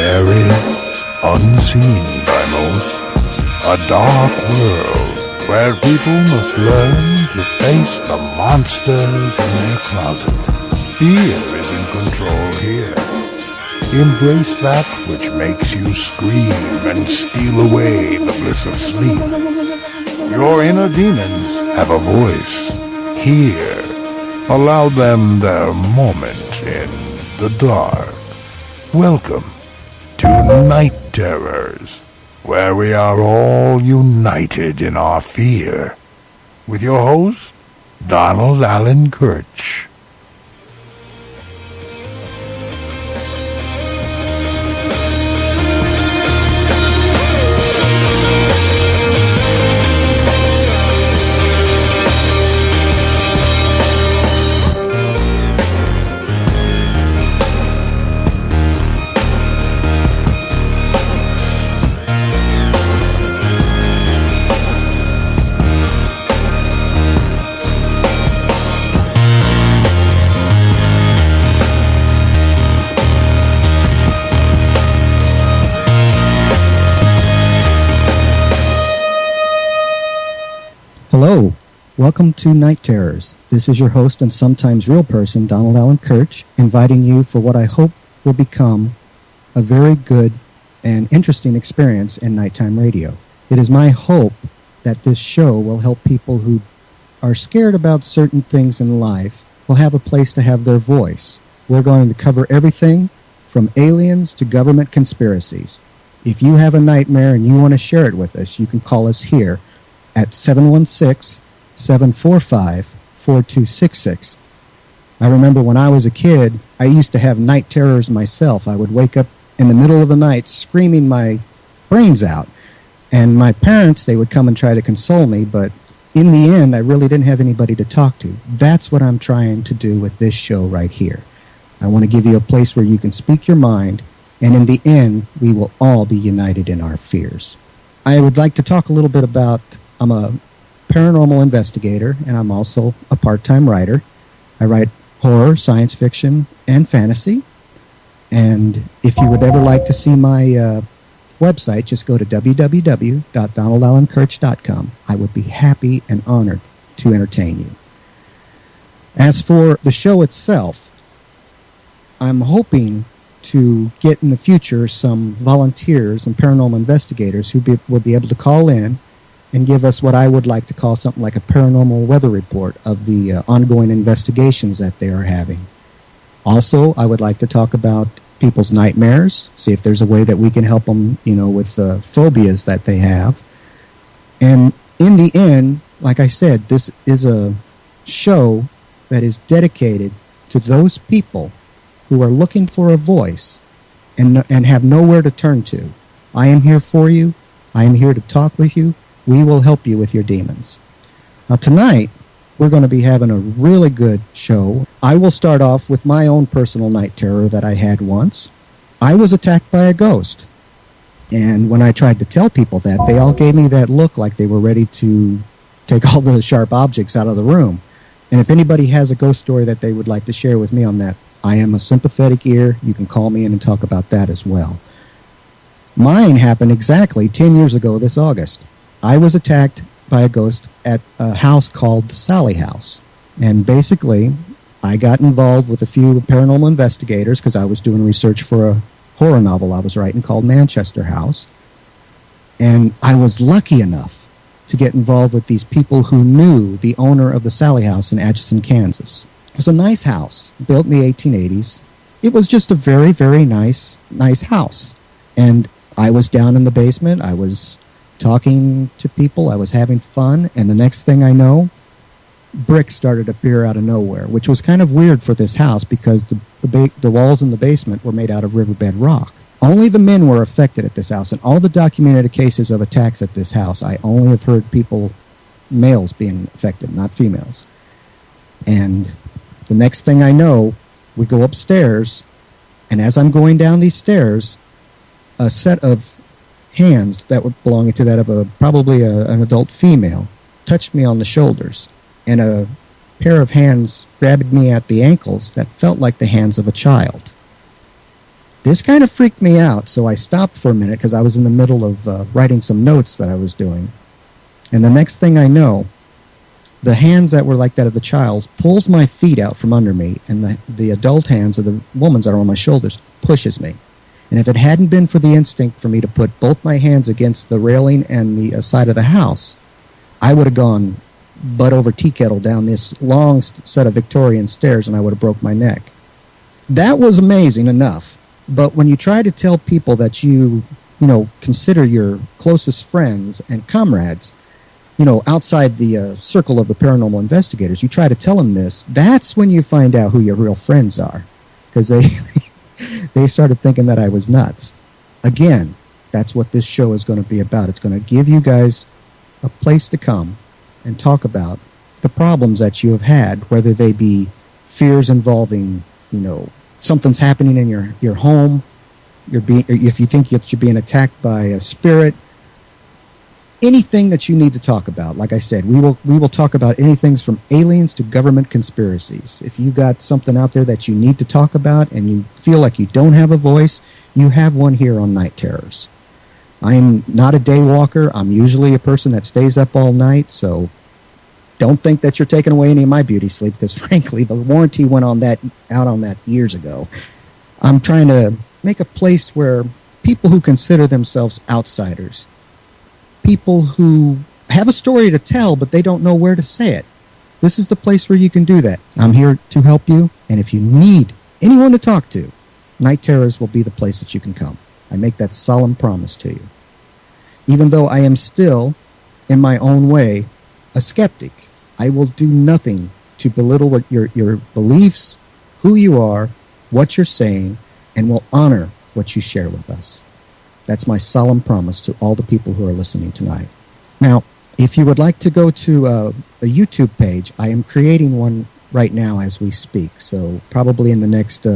very unseen by most, a dark world where people must learn to face the monsters in their closet. Fear is in control here. Embrace that which makes you scream and steal away the bliss of sleep. Your inner demons have a voice. Hear. Allow them their moment in the dark. Welcome to Night Terrors, where we are all united in our fear. With your host, Donald Allen Kirch. Hello, welcome to Night Terrors. This is your host and sometimes real person, Donald Allen Kirch, inviting you for what I hope will become a very good and interesting experience in nighttime radio. It is my hope that this show will help people who are scared about certain things in life will have a place to have their voice. We're going to cover everything from aliens to government conspiracies. If you have a nightmare and you want to share it with us, you can call us here at 716-745-4266. I remember when I was a kid, I used to have night terrors myself. I would wake up in the middle of the night screaming my brains out. And my parents, they would come and try to console me, but in the end, I really didn't have anybody to talk to. That's what I'm trying to do with this show right here. I want to give you a place where you can speak your mind, and in the end, we will all be united in our fears. I would like to talk a little bit about I'm a paranormal investigator, and I'm also a part-time writer. I write horror, science fiction, and fantasy. And if you would ever like to see my website, just go to www.donaldallenkirch.com. I would be happy and honored to entertain you. As for the show itself, I'm hoping to get in the future some volunteers and paranormal investigators who will be able to call in and give us what I would like to call something like a paranormal weather report of the ongoing investigations that they are having. Also, I would like to talk about people's nightmares, see if there's a way that we can help them, with the phobias that they have. And in the end, like I said, this is a show that is dedicated to those people who are looking for a voice and have nowhere to turn to. I am here for you. I am here to talk with you. We will help you with your demons. Now tonight, we're going to be having a really good show. I will start off with my own personal night terror that I had once. I was attacked by a ghost. And when I tried to tell people that, they all gave me that look like they were ready to take all the sharp objects out of the room. And if anybody has a ghost story that they would like to share with me on that, I am a sympathetic ear. You can call me in and talk about that as well. Mine happened exactly 10 years ago this August. I was attacked by a ghost at a house called the Sally House. And basically, I got involved with a few paranormal investigators because I was doing research for a horror novel I was writing called Manchester House. And I was lucky enough to get involved with these people who knew the owner of the Sally House in Atchison, Kansas. It was a nice house, built in the 1880s. It was just a very, very nice house. And I was down in the basement. I was talking to people. I was having fun. And the next thing I know, bricks started to appear out of nowhere, which was kind of weird for this house because the walls in the basement were made out of riverbed rock. Only the men were affected at this house. And all the documented cases of attacks at this house, I only have heard males being affected, not females. And the next thing I know, we go upstairs, and as I'm going down these stairs, a set of hands that were belonging to that of probably an adult female touched me on the shoulders, and a pair of hands grabbed me at the ankles that felt like the hands of a child. This kind of freaked me out, so I stopped for a minute because I was in the middle of writing some notes that I was doing. And the next thing I know, the hands that were like that of the child pulls my feet out from under me, and the adult hands of the woman's that are on my shoulders pushes me. And if it hadn't been for the instinct for me to put both my hands against the railing and the side of the house, I would have gone butt over tea kettle down this long set of Victorian stairs, and I would have broke my neck. That was amazing enough. But when you try to tell people that you consider your closest friends and comrades, outside the circle of the paranormal investigators, you try to tell them this, that's when you find out who your real friends are. Because they started thinking that I was nuts. Again, that's what this show is going to be about. It's going to give you guys a place to come and talk about the problems that you have had, whether they be fears involving, something's happening in your home, if you think that you're being attacked by a spirit, anything that you need to talk about. Like I said, we will talk about anything from aliens to government conspiracies. If you got something out there that you need to talk about and you feel like you don't have a voice, you have one here on Night Terrors. I'm not a day walker. I'm usually a person that stays up all night, so don't think that you're taking away any of my beauty sleep, because frankly, the warranty went out on that years ago. I'm trying to make a place where people who consider themselves outsiders, people who have a story to tell but they don't know where to say it, this is the place where you can do that. I'm here to help you, and if you need anyone to talk to, Night Terrors will be the place that you can come. I make that solemn promise to you. Even though I am still, in my own way, a skeptic, I will do nothing to belittle what your beliefs, who you are, what you're saying, and will honor what you share with us. That's my solemn promise to all the people who are listening tonight. Now, if you would like to go to a YouTube page, I am creating one right now as we speak. So probably in the next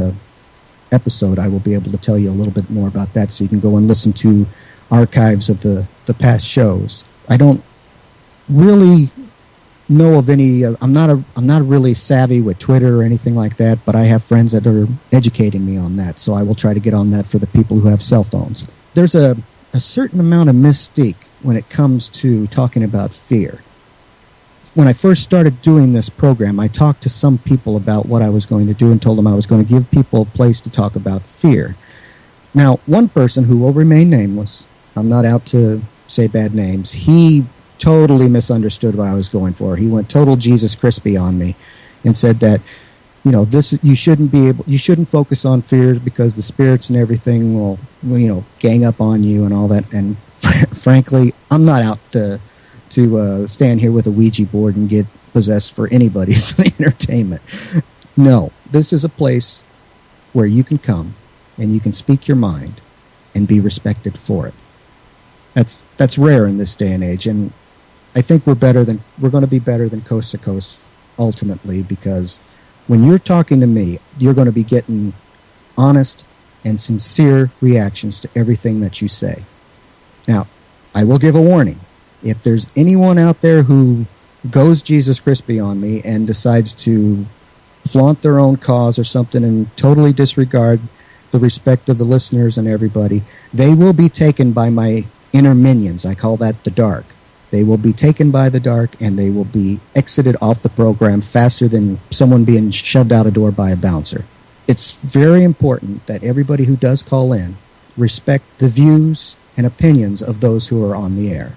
episode, I will be able to tell you a little bit more about that, so you can go and listen to archives of the past shows. I don't really know of any. I'm not really savvy with Twitter or anything like that, but I have friends that are educating me on that, so I will try to get on that for the people who have cell phones. There's a certain amount of mystique when it comes to talking about fear. When I first started doing this program, I talked to some people about what I was going to do and told them I was going to give people a place to talk about fear. Now, one person who will remain nameless, I'm not out to say bad names, he totally misunderstood what I was going for. He went total Jesus Crispy on me and said that, you shouldn't focus on fears because the spirits and everything will, gang up on you and all that. And frankly, I'm not out to stand here with a Ouija board and get possessed for anybody's entertainment. No, this is a place where you can come and you can speak your mind and be respected for it. That's rare in this day and age, and I think we're going to be better than Coast to Coast ultimately, because when you're talking to me, you're going to be getting honest and sincere reactions to everything that you say. Now, I will give a warning. If there's anyone out there who goes Jesus Crispy on me and decides to flaunt their own cause or something and totally disregard the respect of the listeners and everybody, they will be taken by my inner minions. I call that the dark. They will be taken by the dark, and they will be exited off the program faster than someone being shoved out a door by a bouncer. It's very important that everybody who does call in respect the views and opinions of those who are on the air.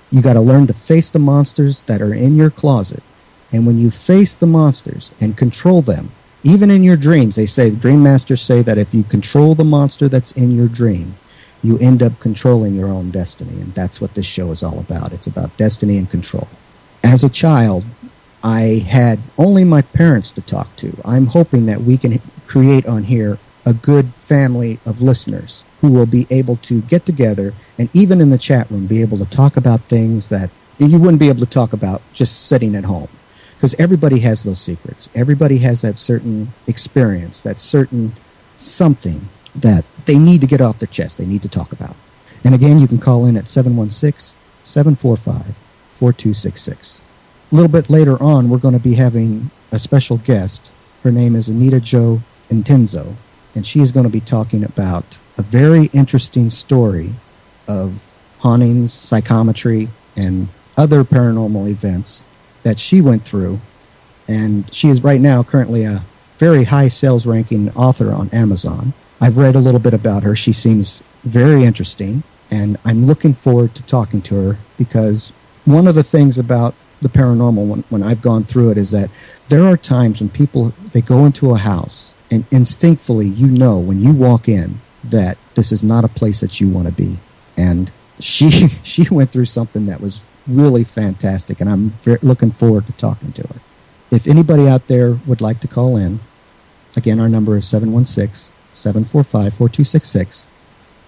You got to learn to face the monsters that are in your closet. And when you face the monsters and control them, even in your dreams, dream masters say that if you control the monster that's in your dream, you end up controlling your own destiny. And that's what this show is all about. It's about destiny and control. As a child, I had only my parents to talk to. I'm hoping that we can create on here a good family of listeners who will be able to get together and even in the chat room be able to talk about things that you wouldn't be able to talk about just sitting at home. Because everybody has those secrets. Everybody has that certain experience, that certain something that they need to get off their chest, they need to talk about. And again, you can call in at 716-745-4266. A little bit later on, we're going to be having a special guest. Her name is Anita Jo Intenzo, and she is going to be talking about a very interesting story of hauntings, psychometry, and other paranormal events that she went through. And she is right now currently a very high sales ranking author on Amazon. I've read a little bit about her. She seems very interesting, and I'm looking forward to talking to her, because one of the things about the paranormal when I've gone through it is that there are times when people, they go into a house and instinctively you know when you walk in that this is not a place that you want to be. And she went through something that was really fantastic, and I'm looking forward to talking to her. If anybody out there would like to call in, again, our number is 716-745-4266.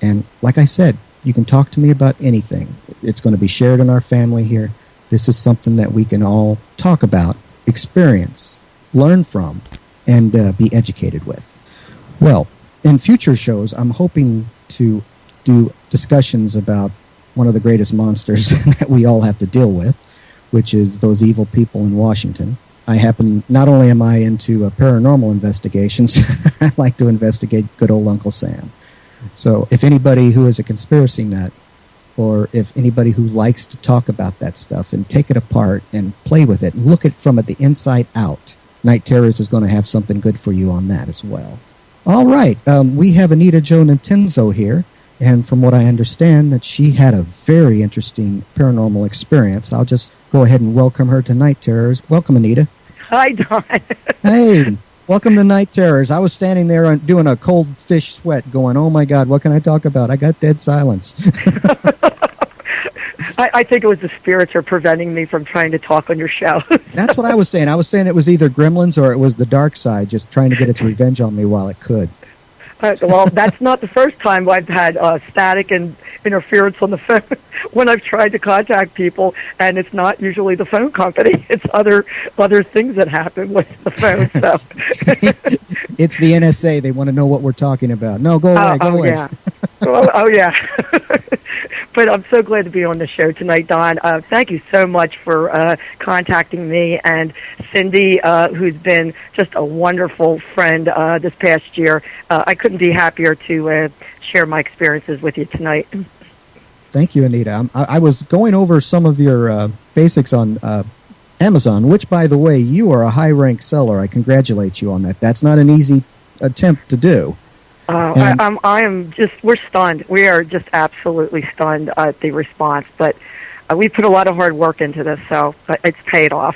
And like I said, you can talk to me about anything. It's going to be shared in our family here. This is something that we can all talk about, experience, learn from, and be educated with. Well, in future shows, I'm hoping to do discussions about one of the greatest monsters that we all have to deal with, which is those evil people in Washington. Not only am I into paranormal investigations, I like to investigate good old Uncle Sam. So if anybody who is a conspiracy nut, or if anybody who likes to talk about that stuff and take it apart and play with it and look at it from the inside out, Night Terrors is going to have something good for you on that as well. All right, we have Anita Jo Intenzo here, and from what I understand, that she had a very interesting paranormal experience. I'll just go ahead and welcome her to Night Terrors. Welcome, Anita. Hi, Don. Hey, welcome to Night Terrors. I was standing there doing a cold fish sweat going, oh my God, what can I talk about? I got dead silence. I think it was the spirits are preventing me from trying to talk on your show. That's what I was saying. I was saying it was either gremlins or it was the dark side just trying to get its revenge on me while it could. Well, that's not the first time I've had static and interference on the phone when I've tried to contact people, and it's not usually the phone company. It's other things that happen with the phone. So it's the NSA. They want to know what we're talking about. No, go away. Go away. Yeah. Yeah. But I'm so glad to be on the show tonight, Don. Thank you so much for contacting me, and Cindy, who's been just a wonderful friend this past year. I couldn't be happier to share my experiences with you tonight. Thank you, Anita. I was going over some of your basics on Amazon, which, by the way, you are a high-rank seller. I congratulate you on that. That's not an easy attempt to do. We're stunned. We are just absolutely stunned at the response. But we put a lot of hard work into this, so it's paid off.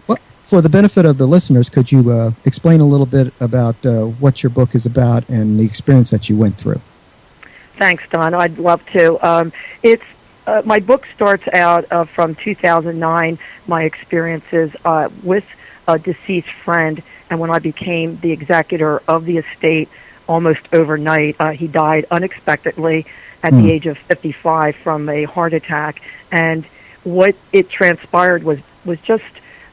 Well, for the benefit of the listeners, could you explain a little bit about what your book is about and the experience that you went through? Thanks, Don. I'd love to. My book starts out from 2009, my experiences with a deceased friend, and when I became the executor of the estate almost overnight. He died unexpectedly at the age of 55 from a heart attack, and what it transpired was just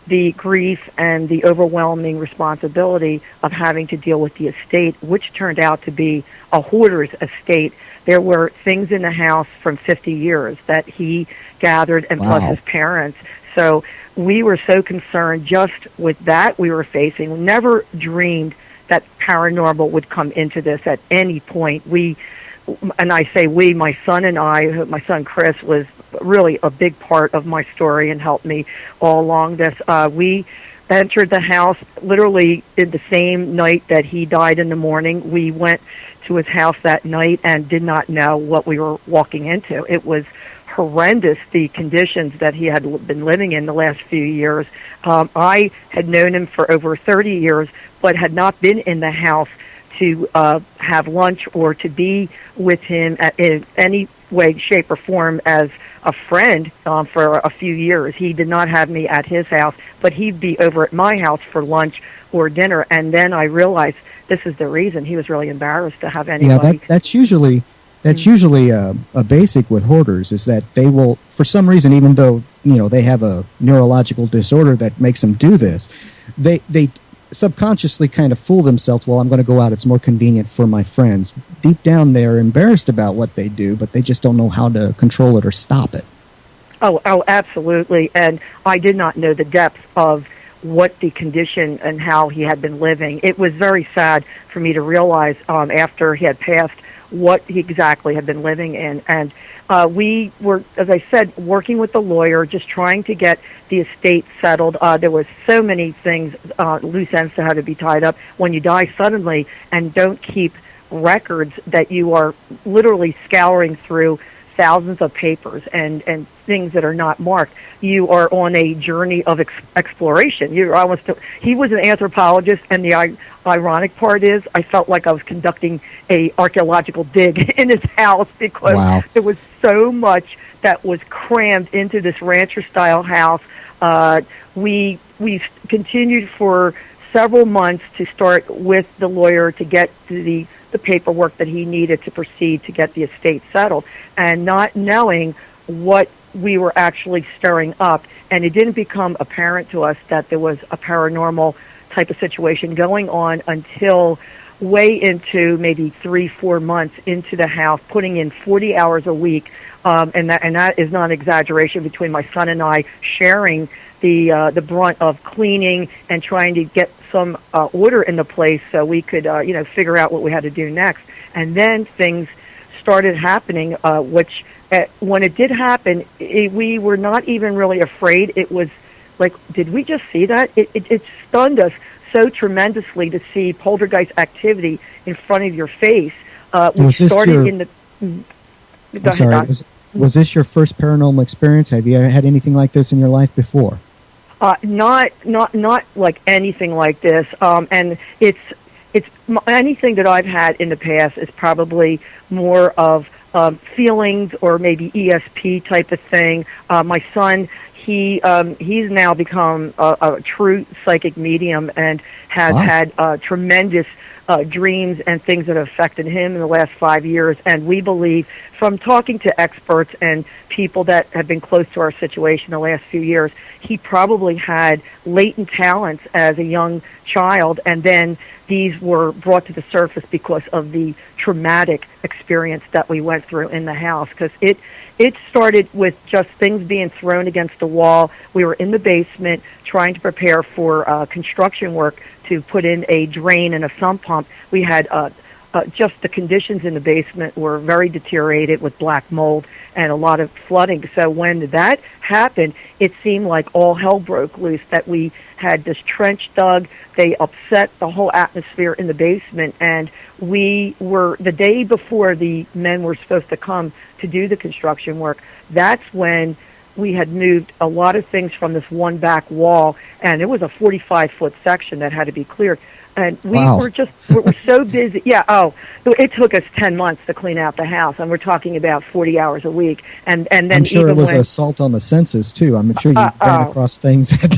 the grief and the overwhelming responsibility of having to deal with the estate, which turned out to be a hoarder's estate. There were things in the house from 50 years that he gathered, and plus his parents. So we were so concerned just with that we were facing. We never dreamed that paranormal would come into this at any point. And I say we, my son and I, my son Chris was really a big part of my story and helped me all along this. We entered the house literally in the same night that he died in the morning. We went to his house that night and did not know what we were walking into. It was horrendous, the conditions that he had been living in the last few years. I had known him for over 30 years, but had not been in the house to have lunch or to be with him in any way, shape, or form as a friend for a few years. He did not have me at his house, but he'd be over at my house for lunch or dinner. And then I realized this is the reason. He was really embarrassed to have anybody. Yeah, that's usually a basic with hoarders, is that they will, for some reason, even though they have a neurological disorder that makes them do this, they subconsciously kind of fool themselves. Well, I'm going to go out. It's more convenient for my friends. Deep down, they're embarrassed about what they do, but they just don't know how to control it or stop it. Oh, absolutely. And I did not know the depth of what the condition and how he had been living. It was very sad for me to realize after he had passed what he exactly had been living in. And we were, as I said, working with the lawyer, just trying to get the estate settled. There was so many things, loose ends that had to be tied up. When you die suddenly and don't keep records, that you are literally scouring through thousands of papers and things that are not marked. You are on a journey of exploration. He was an anthropologist, and the ironic part is I felt like I was conducting a archaeological dig in his house, because there was so much that was crammed into this rancher-style house. We continued for several months to start with the lawyer to get to the paperwork that he needed to proceed to get the estate settled, and not knowing what we were actually stirring up. And it didn't become apparent to us that there was a paranormal type of situation going on until way into maybe 3-4 months into the house, putting in 40 hours a week, and that is not an exaggeration, between my son and I sharing the brunt of cleaning and trying to get some order in the place so we could figure out what we had to do next. And then things started happening, which when it did happen, we were not even really afraid. It was like, did we just see that? It stunned us so tremendously to see poltergeist activity in front of your face. We started in the... Was this your first paranormal experience? Have you ever had anything like this in your life before? Not like anything like this. And it's anything that I've had in the past is probably more of feelings or maybe ESP type of thing. My son, he's now become a true psychic medium and has had tremendous dreams and things that have affected him in the last 5 years. And we believe, from talking to experts and people that have been close to our situation the last few years, he probably had latent talents as a young child, and then these were brought to the surface because of the traumatic experience that we went through in the house. Because it started with just things being thrown against the wall. We were in the basement trying to prepare for construction work to put in a drain and a sump pump. We had just the conditions in the basement were very deteriorated with black mold and a lot of flooding. So when that happened, it seemed like all hell broke loose, that we had this trench dug. They upset the whole atmosphere in the basement, and we were, the day before the men were supposed to come to do the construction work, that's when we had moved a lot of things from this one back wall, and it was a 45-foot section that had to be cleared. And we were so busy. Yeah, it took us 10 months to clean out the house, and we're talking about 40 hours a week. And then I'm sure it was an assault on the senses, too. I'm sure you ran across things that...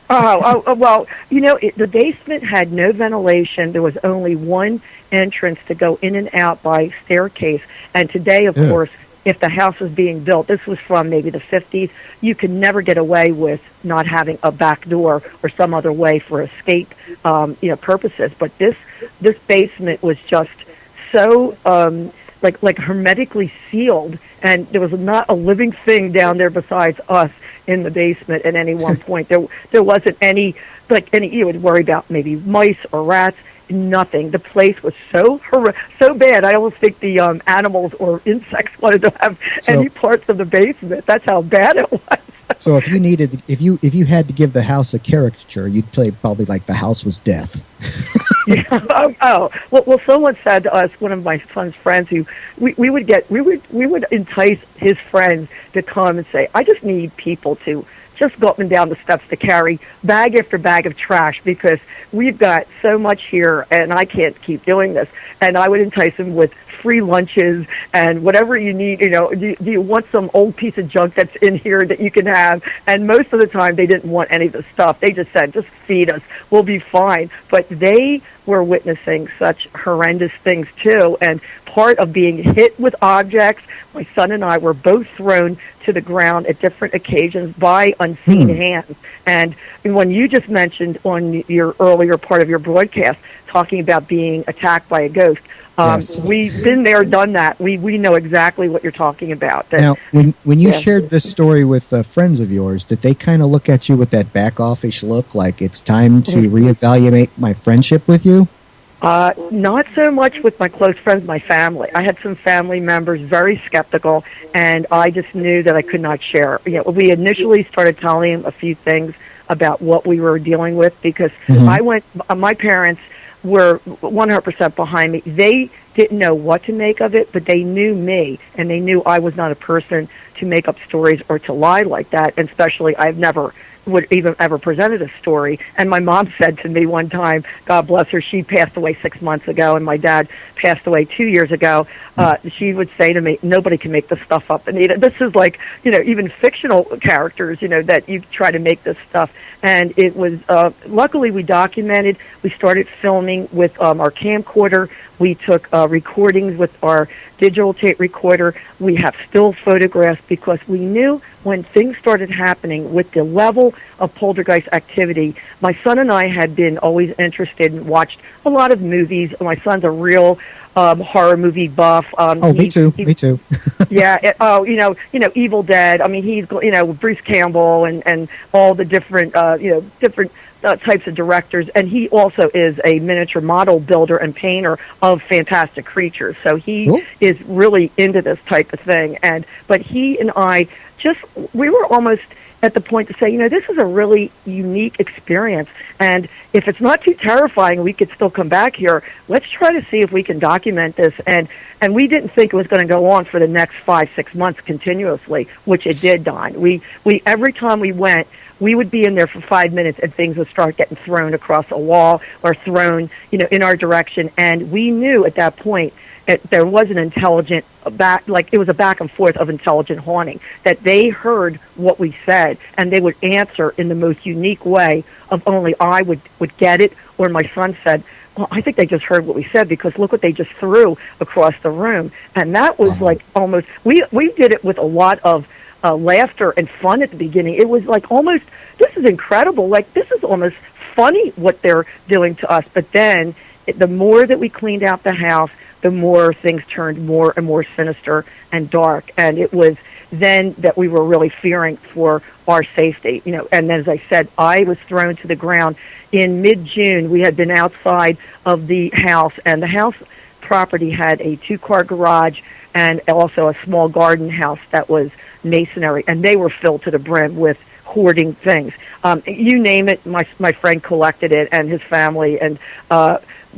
Well, the basement had no ventilation. There was only one entrance to go in and out by staircase. And today, of course, if the house was being built, this was from maybe the 50s, you could never get away with not having a back door or some other way for escape purposes. But this basement was just so like hermetically sealed, and there was not a living thing down there besides us in the basement at any one point. There wasn't any you would worry about maybe mice or rats. Nothing. The place was so bad. I almost think the animals or insects wanted to have any parts of the basement. That's how bad it was. So if you had to give the house a caricature, you'd play probably like the house was death. Yeah. Well, someone said to us, one of my son's friends, who we would entice his friends to come and say, I just need people to just go up and down the steps to carry bag after bag of trash, because we've got so much here and I can't keep doing this. And I would entice him with free lunches and whatever you need. Do you want some old piece of junk that's in here that you can have? And most of the time they didn't want any of the stuff. They just said, just feed us, we'll be fine. But they were witnessing such horrendous things too, and part of being hit with objects, my son and I were both thrown to the ground at different occasions by unseen hands. And when you just mentioned on your earlier part of your broadcast talking about being attacked by a ghost, Yes. We've been there, done that. We know exactly what you're talking about. That, Now, when you Yeah. shared this story with friends of yours, did they kind of look at you with that back-offish look, like it's time to reevaluate my friendship with you? Not so much with my close friends, my family. I had some family members very skeptical, and I just knew that I could not share. We initially started telling them a few things about what we were dealing with because my parents were 100% behind me. They didn't know what to make of it, but they knew me, and they knew I was not a person to make up stories or to lie like that, and especially I've never would even ever presented a story. And my mom said to me one time, God bless her, she passed away 6 months ago, and my dad passed away 2 years ago. She would say to me, nobody can make this stuff up, Anita. This is like, even fictional characters, that you try to make this stuff. And it was, luckily we documented. We started filming with our camcorder. We took recordings with our digital tape recorder. We have still photographs because we knew when things started happening with the level of poltergeist activity. My son and I had been always interested and watched a lot of movies. My son's a real horror movie buff. Me too. Me too. Yeah. Evil Dead. I mean, he's Bruce Campbell and all the different different types of directors, and he also is a miniature model builder and painter of fantastic creatures. So he is really into this type of thing. But he and I we were almost at the point to say, this is a really unique experience, and if it's not too terrifying, we could still come back here. Let's try to see if we can document this. And we didn't think it was going to go on for the next 5-6 months continuously, which it did, Don. We every time we went, we would be in there for 5 minutes and things would start getting thrown across a wall or thrown, in our direction. And we knew at that point that there was an intelligent it was a back and forth of intelligent haunting, that they heard what we said and they would answer in the most unique way of only I would get it. Or my son said, well, I think they just heard what we said because look what they just threw across the room. And that was like almost, we did it with a lot of laughter and fun at the beginning. It was like almost, this is incredible. Like, this is almost funny what they're doing to us. But then the more that we cleaned out the house, the more things turned more and more sinister and dark. And it was then that we were really fearing for our safety. And as I said, I was thrown to the ground in mid-June. We had been outside of the house, and the house property had a 2-car garage and also a small garden house that was masonry, and they were filled to the brim with hoarding things. You name it, my friend collected it, and his family, and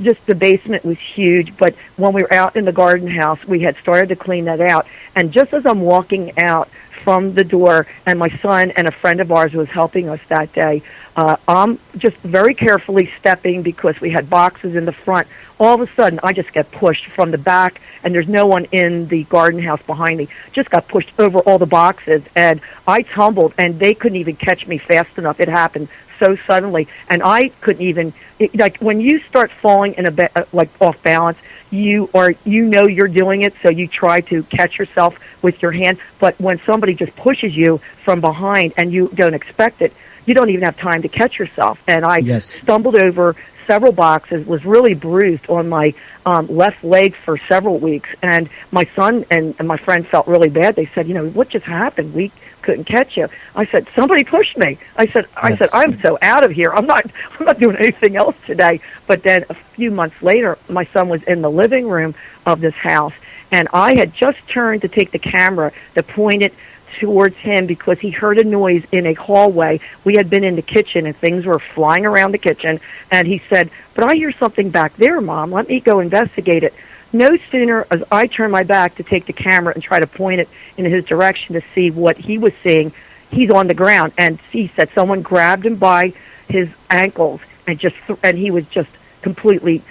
just the basement was huge. But when we were out in the garden house, we had started to clean that out, and just as I'm walking out from the door, and my son and a friend of ours was helping us that day, I'm just very carefully stepping because we had boxes in the front. All of a sudden, I just get pushed from the back, and there's no one in the garden house behind me. Just got pushed over all the boxes, and I tumbled, and they couldn't even catch me fast enough. It happened so suddenly, and I couldn't even, like when you start falling in like off balance, you know you're doing it, so you try to catch yourself with your hand. But when somebody just pushes you from behind and you don't expect it, you don't even have time to catch yourself. And I stumbled over several boxes, was really bruised on my left leg for several weeks. And my son and my friend felt really bad. They said, what just happened? We couldn't catch you. I said, somebody pushed me. I said, I'm so out of here. I'm not doing anything else today. But then a few months later, my son was in the living room of this house, and I had just turned to take the camera to point it towards him because he heard a noise in a hallway. We had been in the kitchen and things were flying around the kitchen, and he said, but I hear something back there, Mom. Let me go investigate it. No sooner as I turned my back to take the camera and try to point it in his direction to see what he was seeing, he's on the ground. And he said someone grabbed him by his ankles and he was just completely,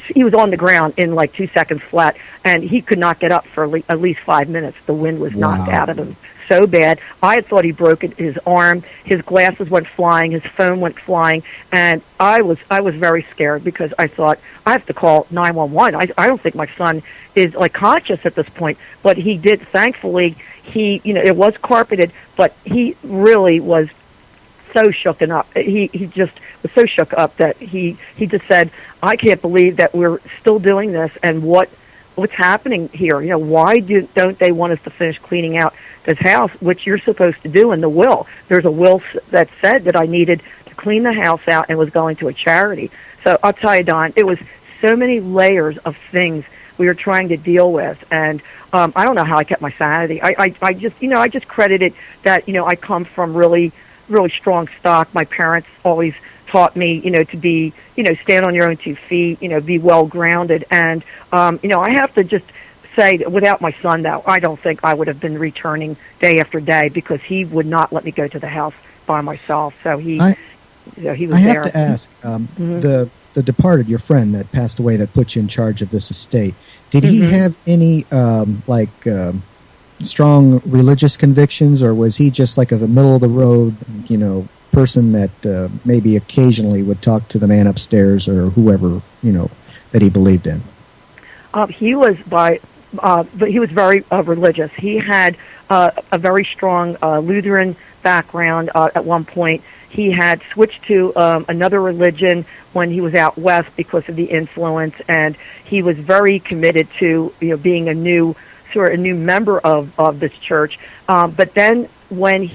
he was on the ground in like 2 seconds flat, and he could not get up for at least 5 minutes. The wind was knocked out of him so bad. I had thought he broke his arm. His glasses went flying. His phone went flying. And I was very scared because I thought, I have to call 911. I don't think my son is like conscious at this point. But he did, thankfully, it was carpeted, but he really was so shooken up. He just was so shook up that he just said, I can't believe that we're still doing this, and what's happening here. Why don't they want us to finish cleaning out this house, which you're supposed to do in the will? There's a will that said that I needed to clean the house out and was going to a charity. So I'll tell you, Don, it was so many layers of things we were trying to deal with, and I don't know how I kept my sanity. I just credit it that I come from really, really strong stock. My parents always taught me, to be, stand on your own 2 feet, be well grounded, and I have to just say that without my son, though, I don't think I would have been returning day after day, because he would not let me go to the house by myself. So he was there. I have to ask, the departed, your friend that passed away, that put you in charge of this estate, did he have any strong religious convictions, or was he just like a middle of the road, person that maybe occasionally would talk to the man upstairs or whoever that he believed in? He was but he was very religious. He had a very strong Lutheran background. At one point, he had switched to another religion when he was out west because of the influence, and he was very committed to being a new member of this church. But then when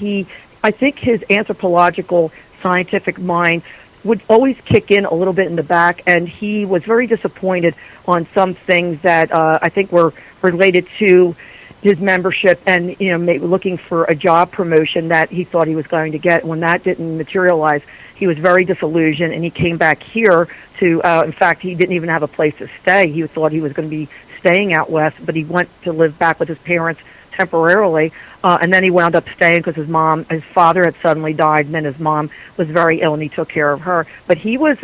I think his anthropological scientific mind would always kick in a little bit in the back, and he was very disappointed on some things that I think were related to his membership, and maybe looking for a job promotion that he thought he was going to get. When that didn't materialize, he was very disillusioned, and he came back here to, in fact, he didn't even have a place to stay. He thought he was going to be staying out west, but he went to live back with his parents temporarily, and then he wound up staying because his father had suddenly died, and then his mom was very ill, and he took care of her. But he was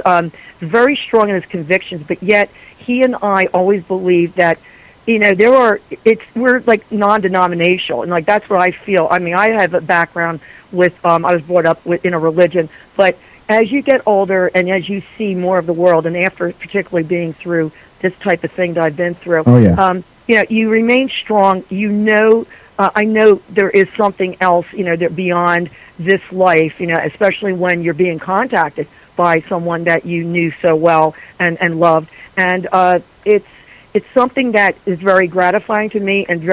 very strong in his convictions, but yet he and I always believed that we're like non-denominational, and like that's what I feel. I mean, I have a background with I was brought up in a religion, but as you get older and as you see more of the world, and after particularly being through this type of thing that I've been through, you remain strong. I know there is something else, that beyond this life, especially when you're being contacted by someone that you knew so well and loved, and it's something that is very gratifying to me, and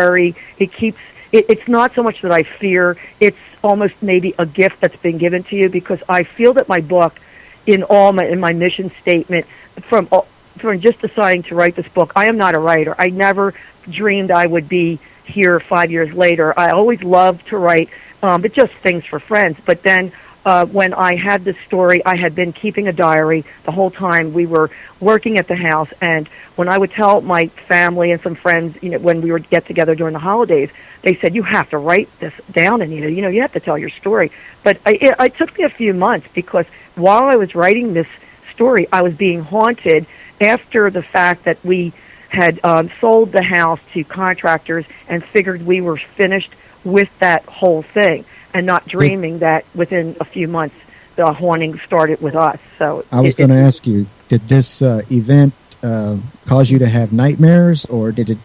it's not so much that I fear, it's almost maybe a gift that's been given to you, because I feel that my book, in my mission statement, from just deciding to write this book, I am not a writer. I never dreamed I would be here 5 years later. I always loved to write, but just things for friends. But then when I had this story, I had been keeping a diary the whole time we were working at the house, and when I would tell my family and some friends, when we would get together during the holidays, they said, you have to write this down, Anita. You have to tell your story. But it took me a few months, because while I was writing this story, I was being haunted after the fact that we had sold the house to contractors and figured we were finished with that whole thing, and not dreaming that within a few months the haunting started with us. So I was going to ask you, did this event cause you to have nightmares, or did it,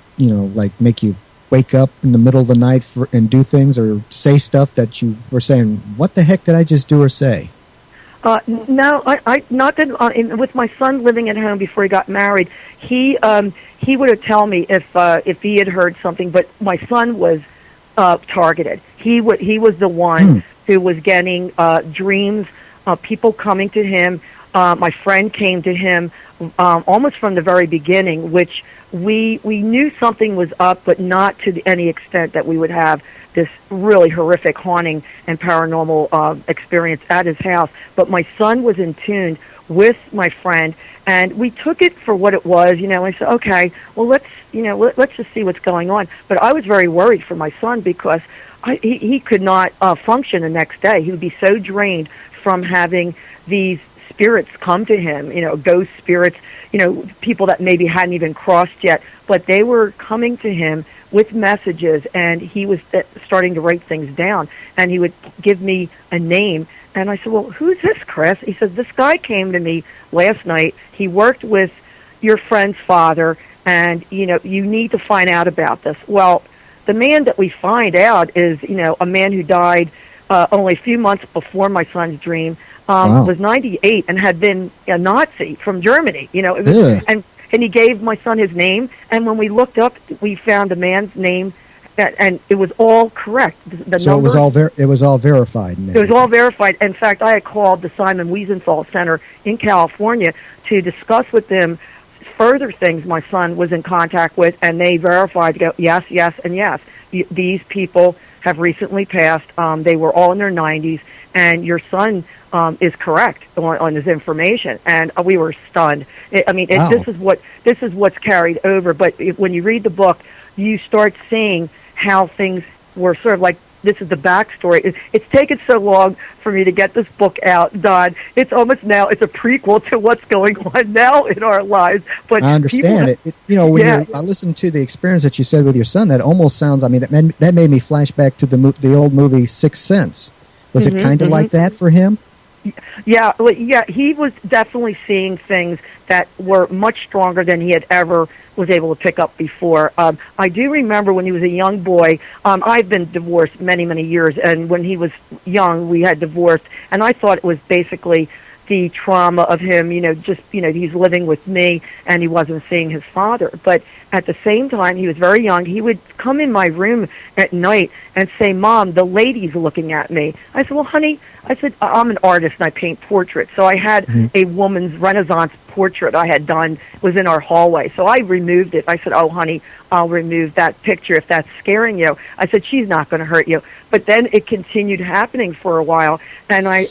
make you wake up in the middle of the night and do things or say stuff that you were saying, what the heck did I just do or say? No, I not that. With my son living at home before he got married, he would have tell me if he had heard something. But my son was targeted. He was the one who was getting dreams, people coming to him. My friend came to him almost from the very beginning, which we knew something was up, but not to any extent that we would have this really horrific haunting and paranormal experience at his house. But my son was in tune with my friend, and we took it for what it was. I said, okay, well, let's just see what's going on. But I was very worried for my son, because he could not function the next day. He would be so drained from having these spirits come to him, ghost spirits, people that maybe hadn't even crossed yet, but they were coming to him with messages, and he was starting to write things down, and he would give me a name, and I said, well, who's this, Chris? He says, this guy came to me last night. He worked with your friend's father, and, you need to find out about this. Well, the man that we find out is, a man who died only a few months before my son's dream, Wow. was 98 and had been a Nazi from Germany. It was, Ugh. and he gave my son his name. And when we looked up, we found a man's name, and it was all correct. The So numbers, it was all verified. And it was all verified. In fact, I had called the Simon Wiesenthal Center in California to discuss with them further things my son was in contact with, and they verified to go, yes, yes, and yes. These people have recently passed. They were all in their 90s, and your son is correct on his information. And we were stunned. Wow. This is what's carried over. But when you read the book, you start seeing how things were sort of like, this is the backstory. It's taken so long for me to get this book out, Don. It's almost now, it's a prequel to what's going on now in our lives. But I understand it. I listened to the experience that you said with your son, that almost sounds, that made me flash back to the old movie Sixth Sense. Was it kind of like that for him? Yeah, he was definitely seeing things that were much stronger than he had ever was able to pick up before. I do remember when he was a young boy, I've been divorced many, many years, and when he was young, we had divorced, and I thought it was basically the trauma of him, he's living with me and he wasn't seeing his father. But at the same time, he was very young. He would come in my room at night and say, Mom, the lady's looking at me. I said, well, honey, I'm an artist and I paint portraits. So I had a woman's Renaissance portrait I had done, was in our hallway. So I removed it. I said, oh, honey, I'll remove that picture if that's scaring you. I said, she's not going to hurt you. But then it continued happening for a while, and I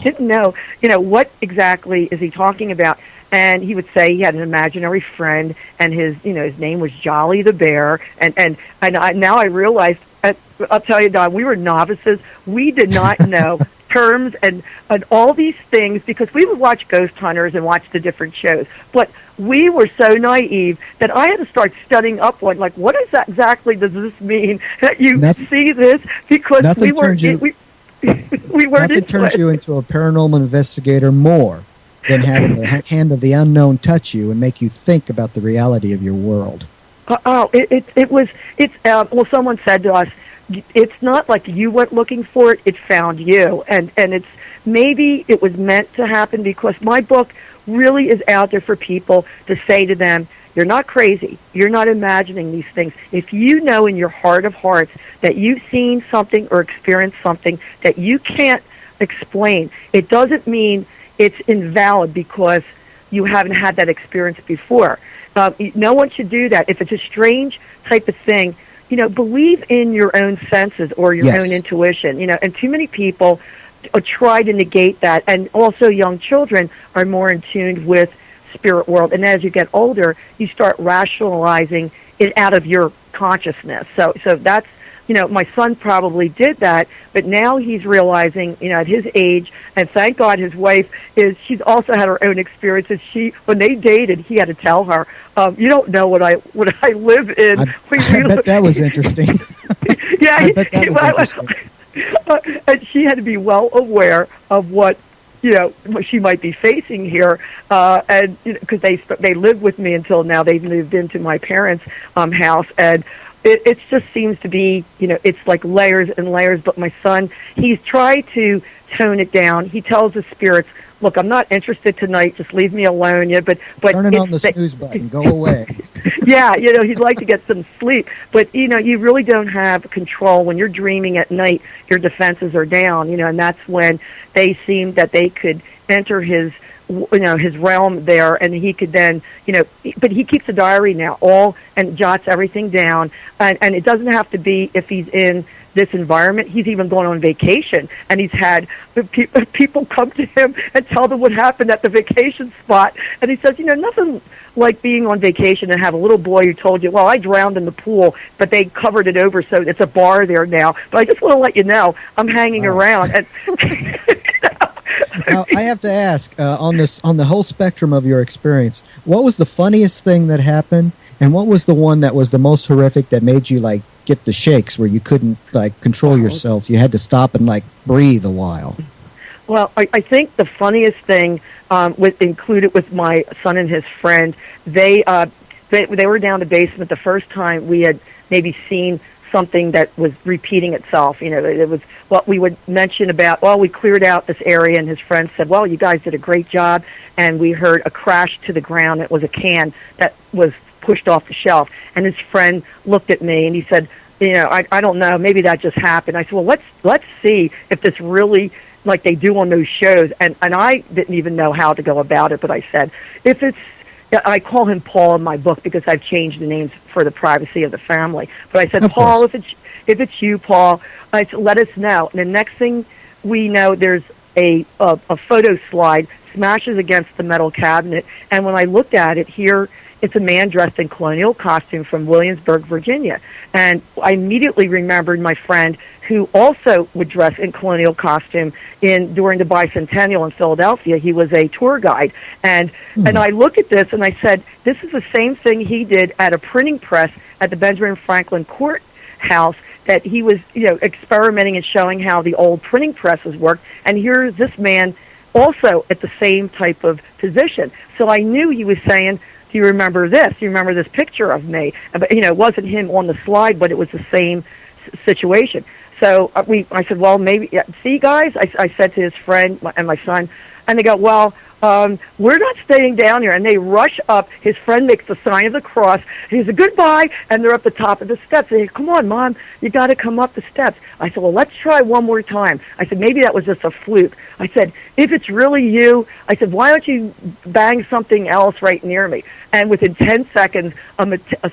didn't know, what exactly is he talking about? And he would say he had an imaginary friend, and his name was Jolly the Bear, and now I realized, I'll tell you, Don, we were novices. We did not know terms and all these things, because we would watch Ghost Hunters and watch the different shows. But we were so naive that I had to start studying up on, like, what exactly does this mean that you see this? Because we weren't Nothing turns you into a paranormal investigator more than having the hand of the unknown touch you and make you think about the reality of your world. Someone said to us, it's not like you went looking for it, it found you. And it's, maybe it was meant to happen, because my book really is out there for people to say to them, you're not crazy. You're not imagining these things. If you know in your heart of hearts that you've seen something or experienced something that you can't explain, it doesn't mean it's invalid because you haven't had that experience before. No one should do that. If it's a strange type of thing, believe in your own senses or your own intuition. And too many people try to negate that. And also young children are more in tune with spirit world. And as you get older, you start rationalizing it out of your consciousness. So that's, my son probably did that, but now he's realizing, at his age, and thank God his wife she's also had her own experiences. When they dated, he had to tell her, you don't know what I live in. I bet that was interesting. Yeah. I bet that was interesting. And she had to be well aware of what she might be facing here, and because they lived with me until now. They've moved into my parents' house, and it just seems to be, it's like layers and layers. But my son, he's tried to tone it down. He tells the spirits, look, I'm not interested tonight. Just leave me alone. Yeah, but turn it on the snooze button. Go away. Yeah, he'd like to get some sleep. But, you really don't have control. When you're dreaming at night, your defenses are down, and that's when they seem that they could enter his realm there, and he could then, but he keeps a diary now, and jots everything down, and it doesn't have to be if he's in this environment. He's even gone on vacation, and he's had people come to him and tell them what happened at the vacation spot, and he says, nothing like being on vacation and have a little boy who told you, well, I drowned in the pool, but they covered it over, so it's a bar there now, but I just want to let you know I'm hanging around. And Now, I have to ask, on the whole spectrum of your experience, what was the funniest thing that happened, and what was the one that was the most horrific that made you, like, get the shakes where you couldn't, like, control yourself? You had to stop and, like, breathe a while. Well, I think the funniest thing included with my son and his friend, they were down the basement the first time we had maybe seen something that was repeating itself. It was what we would mention about, well, we cleared out this area, and his friend said, well, you guys did a great job, and we heard a crash to the ground. It was a can that was pushed off the shelf, and his friend looked at me, and he said, I don't know, maybe that just happened. I said, well, let's see if this really, like they do on those shows, and I didn't even know how to go about it, but I said, I call him Paul in my book because I've changed the names for the privacy of the family. But I said, Paul, if it's you, Paul, I said, let us know. And the next thing we know, there's a photo slide smashes against the metal cabinet. And when I looked at it here, it's a man dressed in colonial costume from Williamsburg, Virginia. And I immediately remembered my friend who also would dress in colonial costume during the bicentennial in Philadelphia. He was a tour guide. And I look at this and I said, this is the same thing he did at a printing press at the Benjamin Franklin Courthouse, that he was, experimenting and showing how the old printing presses worked. And here's this man also at the same type of position. So I knew he was saying, do you remember this? Do you remember this picture of me? But, it wasn't him on the slide, but it was the same situation. So I said, well, maybe, see, guys, I said to his friend and my son, and they go, well, we're not staying down here. And they rush up. His friend makes the sign of the cross. He says, goodbye. And they're up the top of the steps. They say, come on, Mom, you got to come up the steps. I said, well, let's try one more time. I said, maybe that was just a fluke. I said, if it's really you, I said, why don't you bang something else right near me? And within 10 seconds,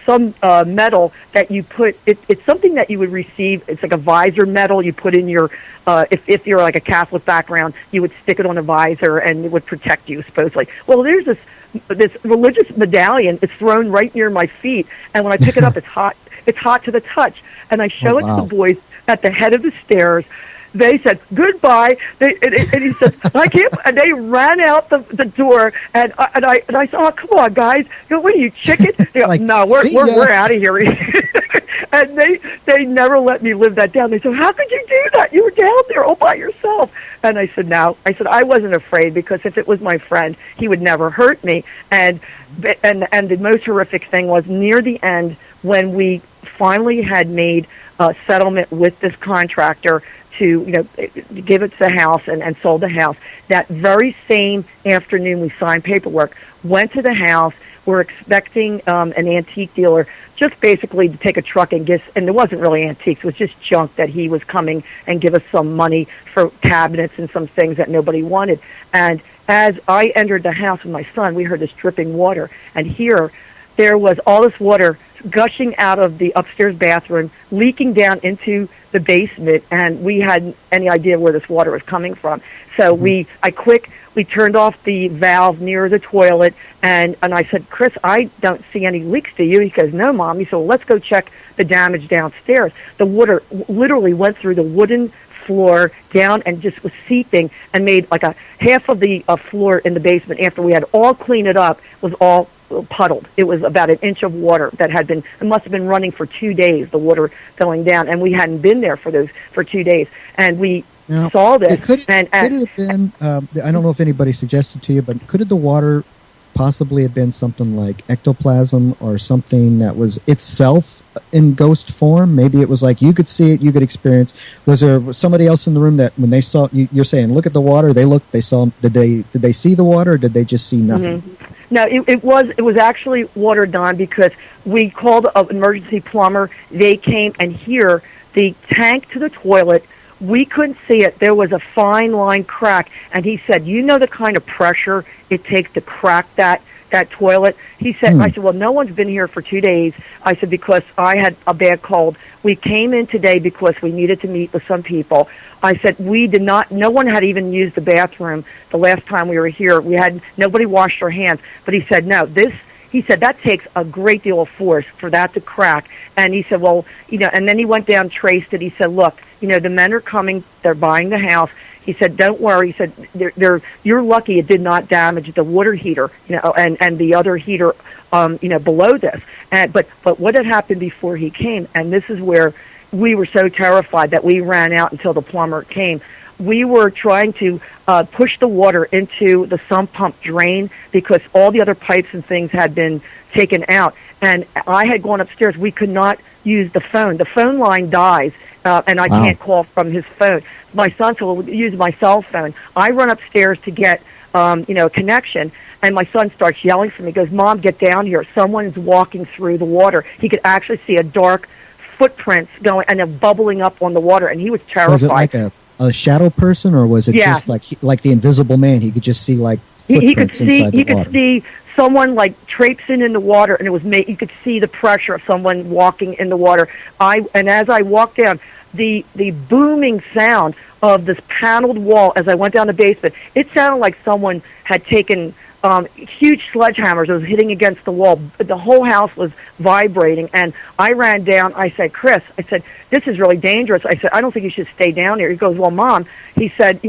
some metal that you put, it's something that you would receive. It's like a visor metal you put in your, if you're like a Catholic background, you would stick it on a visor and it would protect you, supposedly. Well, there's this religious medallion. It's thrown right near my feet. And when I pick it up, it's hot. It's hot to the touch. And I show it to the boys at the head of the stairs. They said, goodbye. And he said, I can't. And they ran out the door. And I said, oh, come on, guys. What are you, chicken? They go, like, no, we're out of here. And they never let me live that down. They said, how could you do that? You were down there all by yourself. And I said, no. I said, I wasn't afraid, because if it was my friend, he would never hurt me. And the most horrific thing was near the end, when we finally had made a settlement with this contractor to give it to the house and sold the house. That very same afternoon, we signed paperwork, went to the house. We're expecting an antique dealer just basically to take a truck and it wasn't really antiques, it was just junk that he was coming and give us some money for cabinets and some things that nobody wanted. And as I entered the house with my son, we heard this dripping water. And here, there was all this water gushing out of the upstairs bathroom, leaking down into the basement, and we hadn't any idea where this water was coming from. So we turned off the valve near the toilet, and I said, Chris, I don't see any leaks, do you? He goes, no, Mom. He said, well, let's go check the damage downstairs. The water literally went through the wooden floor down and just was seeping and made like a half of the floor in the basement, after we had all cleaned it up, was all puddled. It was about an inch of water that it must have been running for 2 days, the water going down, and we hadn't been there for 2 days. And we saw this. Could it have been, I don't know if anybody suggested to you, but could the water possibly have been something like ectoplasm or something that was itself in ghost form? Maybe it was like you could see it, you could experience. Was there somebody else in the room that when they saw, you're saying, look at the water, they saw, did they see the water, or did they just see nothing? Mm-hmm. No, it was actually water, Don, because we called an emergency plumber. They came, and here, the tank to the toilet, we couldn't see it. There was a fine line crack, and he said, you know the kind of pressure it takes to crack that toilet? He said, I said, well, no one's been here for 2 days. I said, because I had a bad cold. We came in today because we needed to meet with some people. I said, no one had even used the bathroom the last time we were here. Nobody washed their hands. But he said, no, he said, that takes a great deal of force for that to crack. And he said, well, and then he went down, traced it. He said, look, the men are coming. They're buying the house. He said, don't worry. He said, you're lucky it did not damage the water heater, and the other heater, below this. But what had happened before he came, and this is where we were so terrified that we ran out until the plumber came. We were trying to push the water into the sump pump drain, because all the other pipes and things had been taken out. And I had gone upstairs. We could not use the phone. The phone line dies, and I can't call from his phone. My son said, well, use my cell phone. I run upstairs to get, a connection, and my son starts yelling for me. He goes, Mom, get down here. Someone's walking through the water. He could actually see a dark footprints going and then bubbling up on the water, and he was terrified. Was it like a shadow person, or was it just like the Invisible Man? He could just see like footprints inside the water. Could see someone like traipsing in the water, and it was you could see the pressure of someone walking in the water. And as I walked down, the booming sound of this paneled wall as I went down the basement, it sounded like someone had taken huge sledgehammers. It was hitting against the wall. The whole house was vibrating, and I ran down. I said, Chris, I said, this is really dangerous. I said, I don't think you should stay down here. He goes, well, Mom, he said,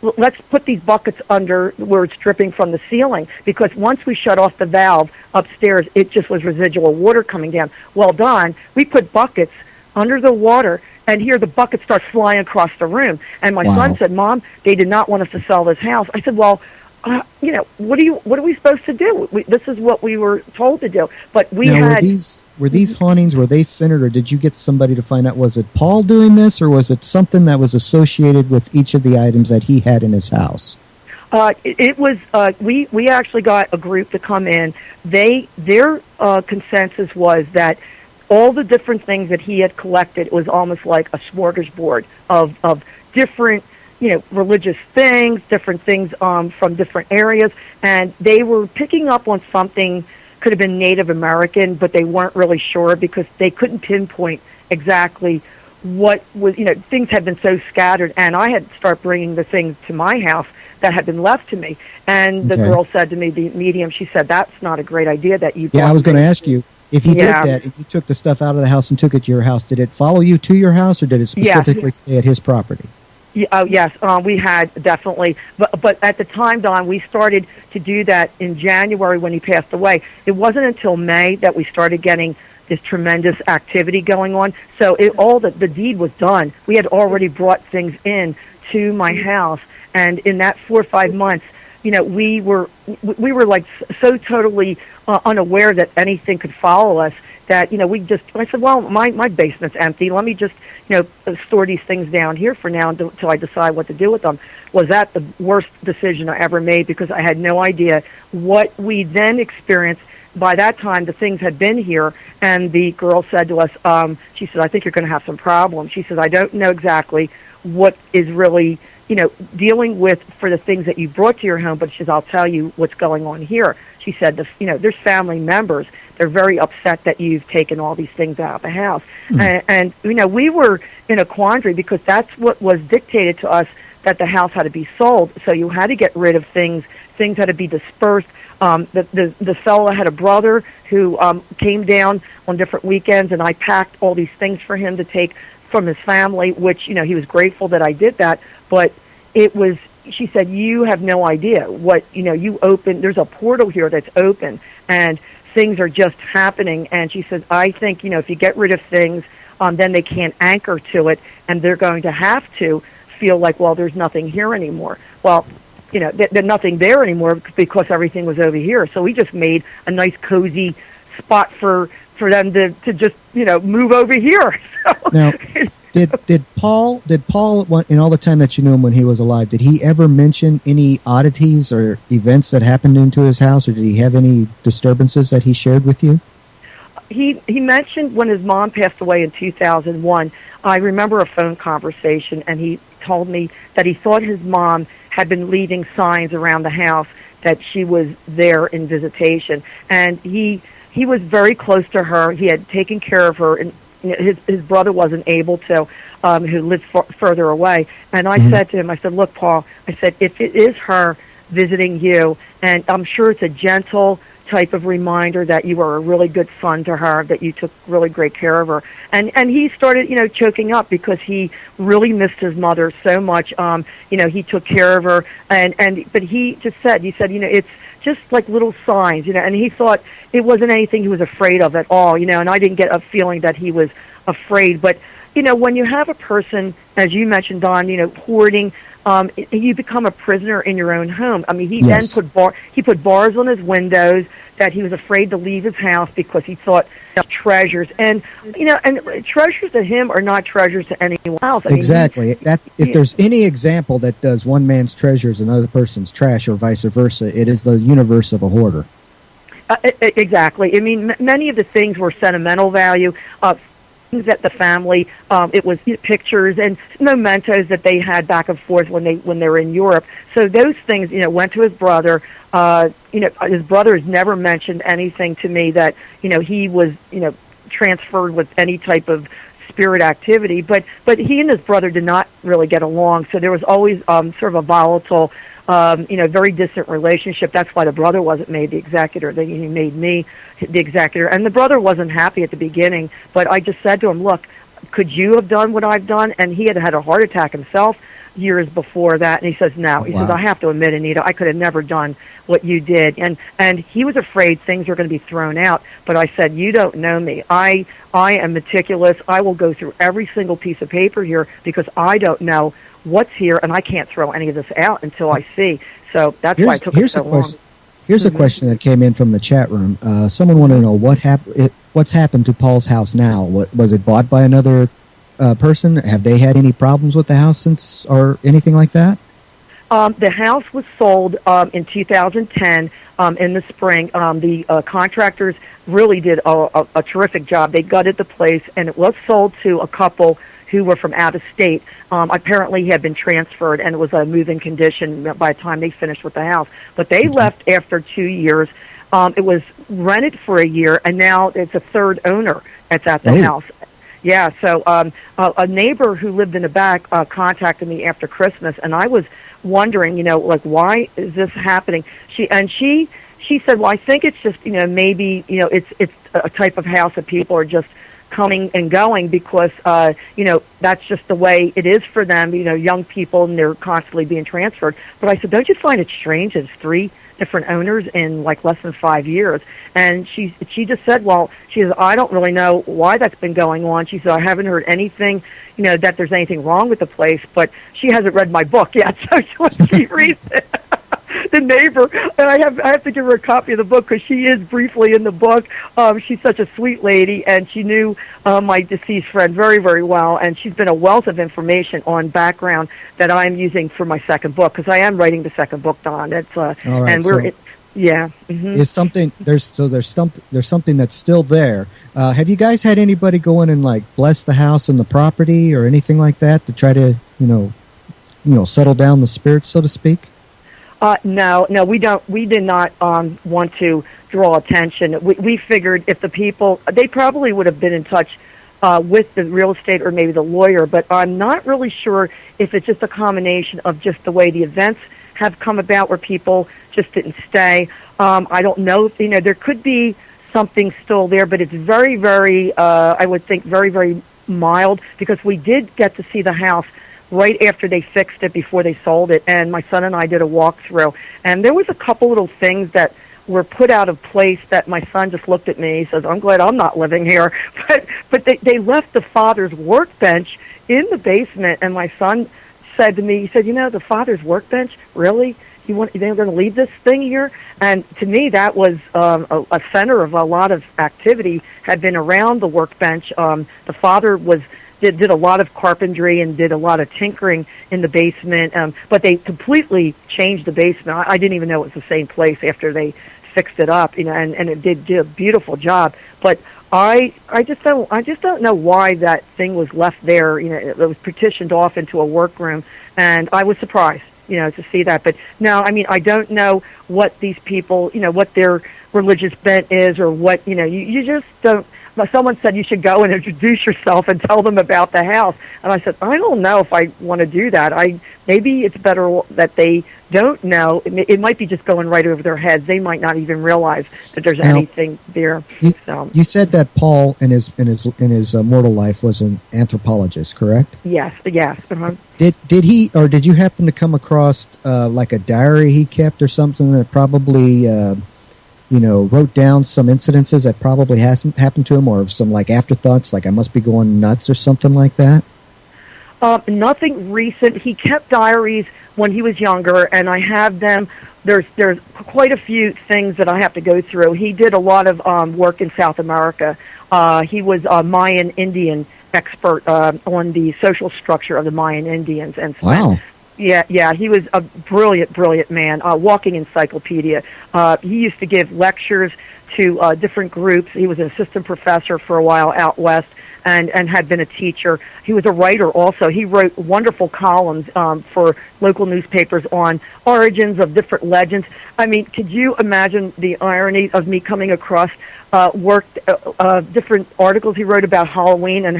let's put these buckets under where it's dripping from the ceiling, because once we shut off the valve upstairs, it just was residual water coming down. Well, Don, we put buckets under the water, and here the buckets start flying across the room. And my son said, Mom, they did not want us to sell this house. I said, well, what are we supposed to do? This is what we were told to do. But were these hauntings, were they centered, or did you get somebody to find out, was it Paul doing this, or was it something that was associated with each of the items that he had in his house? It was, we actually got a group to come in. Their consensus was that all the different things that he had collected was almost like a smorgasbord of different religious things, different things from different areas, and they were picking up on something, could have been Native American, but they weren't really sure because they couldn't pinpoint exactly what was, things had been so scattered, and I had to start bringing the things to my house that had been left to me. And the girl said to me, the medium, she said, that's not a great idea that you... Yeah, I was going to ask you, if you did that, if you took the stuff out of the house and took it to your house, did it follow you to your house, or did it specifically stay at his property? Yes, we had definitely. But at the time, Don, we started to do that in January when he passed away. It wasn't until May that we started getting this tremendous activity going on. So the deed was done. We had already brought things in to my house, and in that 4 or 5 months, we were like so totally unaware that anything could follow us that I said, well, my basement's empty. Let me just store these things down here for now until I decide what to do with them. Was that the worst decision I ever made, because I had no idea what we then experienced. By that time, the things had been here, and the girl said to us, she said, I think you're going to have some problems. She said, I don't know exactly what is really dealing with for the things that you brought to your home, but she says, I'll tell you what's going on here. She said, there's family members. They're very upset that you've taken all these things out of the house. And we were in a quandary, because that's what was dictated to us, that the house had to be sold. So you had to get rid of things. Things had to be dispersed. The fellow had a brother who came down on different weekends, and I packed all these things for him to take from his family, which, he was grateful that I did that. But she said, you have no idea what, you open, there's a portal here that's open, and things are just happening. And she says, I think, if you get rid of things, then they can't anchor to it, and they're going to have to feel like, well, there's nothing here anymore. Well, there's nothing there anymore because everything was over here. So we just made a nice, cozy spot for them to just, move over here. So, now, did Paul, in all the time that you knew him when he was alive, did he ever mention any oddities or events that happened into his house, or did he have any disturbances that he shared with you? He mentioned when his mom passed away in 2001, I remember a phone conversation, and he told me that he thought his mom had been leaving signs around the house that she was there in visitation. And he was very close to her. He had taken care of her, and his brother wasn't able to, who lived further away. And I said to him, I said, look, Paul, I said, if it is her visiting you, and I'm sure it's a gentle type of reminder that you were a really good son to her, that you took really great care of her. And he started, choking up, because he really missed his mother so much. He took care of her, but he said, it's just like little signs, and he thought it wasn't anything he was afraid of at all, and I didn't get a feeling that he was afraid. But, when you have a person, as you mentioned, Don, hoarding, you become a prisoner in your own home. I mean, he Yes. then put bars on his windows, that he was afraid to leave his house because he thought treasures, and treasures to him are not treasures to anyone else. I mean, Exactly. That if there's any example that does one man's treasure is another person's trash, or vice versa, it is the universe of a hoarder. Exactly. I mean, many of the things were sentimental value. Things that the family, it was pictures and mementos that they had back and forth when they were in Europe. So those things, went to his brother. His brother has never mentioned anything to me that he was transferred with any type of spirit activity. But he and his brother did not really get along. So there was always sort of a volatile, very distant relationship. That's why the brother wasn't made the executor. He made me the executor. And the brother wasn't happy at the beginning, but I just said to him, look, could you have done what I've done? And he had had a heart attack himself years before that. And he says, no. He says, I have to admit, Anita, I could have never done what you did. And he was afraid things were going to be thrown out. But I said, you don't know me. I am meticulous. I will go through every single piece of paper here because I don't know what's here, and I can't throw any of this out until I see. So that's why it took so long. Here's a question that came in from the chat room. Someone wanted to know what's happened to Paul's house now. Was it bought by another person? Have they had any problems with the house since, or anything like that? The house was sold in 2010 in the spring. The contractors really did a terrific job. They gutted the place, and it was sold to a couple who were from out of state. Apparently had been transferred, and it was a move-in condition by the time they finished with the house. But they left after 2 years. It was rented for a year, and now it's a third owner that's at the house. Yeah, so a neighbor who lived in the back contacted me after Christmas, and I was wondering, why is this happening? She said, well, I think it's just, maybe, it's a type of house that people are just coming and going because, that's just the way it is for them, young people, and they're constantly being transferred. But I said, don't you find it strange it's 3 different owners in like less than 5 years? And she just said, well, she says, I don't really know why that's been going on. She said, I haven't heard anything, that there's anything wrong with the place, but she hasn't read my book yet. So when she reads it, the neighbor, and I have to give her a copy of the book because she is briefly in the book. She's such a sweet lady, and she knew my deceased friend very, very well, and she's been a wealth of information on background that I'm using for my second book because I am writing the second book, Don. It's all right, and we're yeah. Mm-hmm. Is something there's something that's still there. Have you guys had anybody go in and like bless the house and the property or anything like that to try to settle down the spirits, so to speak? No, we don't. We did not want to draw attention. We figured if the people, they probably would have been in touch with the real estate or maybe the lawyer, but I'm not really sure if it's just a combination of just the way the events have come about where people just didn't stay. I don't know. There could be something still there, but it's very, very, I would think very, very mild because we did get to see the house right after they fixed it before they sold it, and my son and I did a walkthrough, and there was a couple little things that were put out of place that my son just looked at me. He says, I'm glad I'm not living here. But they left the father's workbench in the basement, and my son said to me, he said, the father's workbench, really? They're going to leave this thing here? And to me, that was a center of a lot of activity, had been around the workbench. The father did a lot of carpentry and did a lot of tinkering in the basement, but they completely changed the basement. I didn't even know it was the same place after they fixed it up, and it did a beautiful job. But I just don't know why that thing was left there. It was partitioned off into a workroom, and I was surprised, to see that. But no, I don't know what these people, what their religious bent is, or what, you just don't. Someone said you should go and introduce yourself and tell them about the house. And I said, I don't know if I want to do that. Maybe it's better that they don't know. It might be just going right over their heads. They might not even realize that there's anything there. You said that Paul in his mortal life was an anthropologist, correct? Yes. Uh-huh. Did he, or did you happen to come across like a diary he kept or something that probably wrote down some incidences that probably hasn't happened to him, or some like afterthoughts, like I must be going nuts or something like that? Nothing recent. He kept diaries when he was younger, and I have them. There's quite a few things that I have to go through. He did a lot of work in South America. He was a Mayan Indian expert on the social structure of the Mayan Indians, and Wow. yeah, he was a brilliant man, walking encyclopedia. He used to give lectures to different groups. He was an assistant professor for a while out west, and had been a teacher. He was a writer also. He wrote wonderful columns for local newspapers on origins of different legends. I mean, could you imagine the irony of me coming across different articles he wrote about Halloween and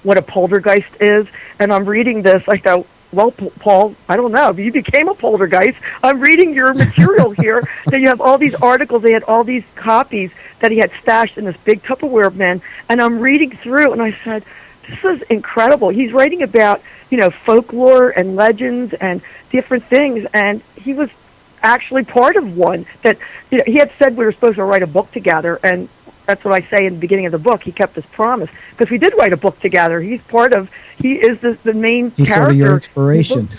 what a poltergeist is? And I'm reading this, I go, well, Paul, I don't know. You became a poltergeist. I'm reading your material here. That you have all these articles. They had all these copies that he had stashed in this big Tupperware bin. And I'm reading through, and I said, this is incredible. He's writing about, folklore and legends and different things. And he was actually part of one that, he had said we were supposed to write a book together. And that's what I say in the beginning of the book. He kept his promise because we did write a book together. He is the main He's character. sort of your inspiration.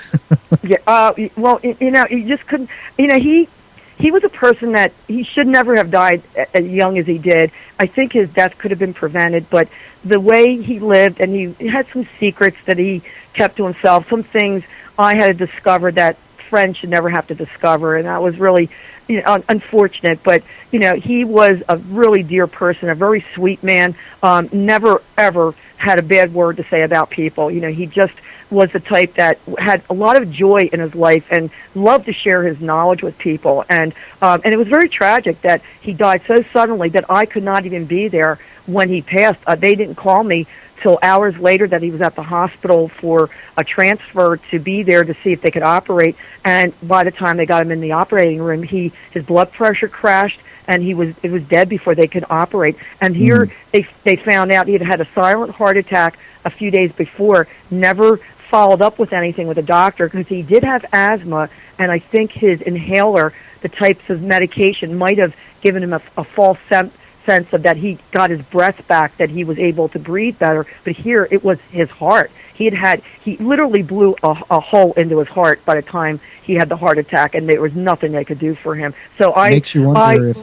Yeah. Well, he just couldn't. He was a person that he should never have died as young as he did. I think his death could have been prevented, but the way he lived, and he had some secrets that he kept to himself. Some things I had to discover that friends should never have to discover, and that was really unfortunate. But he was a really dear person, a very sweet man. Never ever had a bad word to say about people. He just was the type that had a lot of joy in his life and loved to share his knowledge with people. And it was very tragic that he died so suddenly that I could not even be there when he passed. They didn't call me till hours later that he was at the hospital for a transfer to be there to see if they could operate. And by the time they got him in the operating room, his blood pressure crashed, and it was dead before they could operate. And here they found out he had had a silent heart attack a few days before, never followed up with anything with a doctor because he did have asthma, and I think his inhaler, the types of medication, might have given him a false sense of that he got his breath back, that he was able to breathe better. But here it was his heart. He literally blew a hole into his heart by the time he had the heart attack, and there was nothing they could do for him. So makes you wonder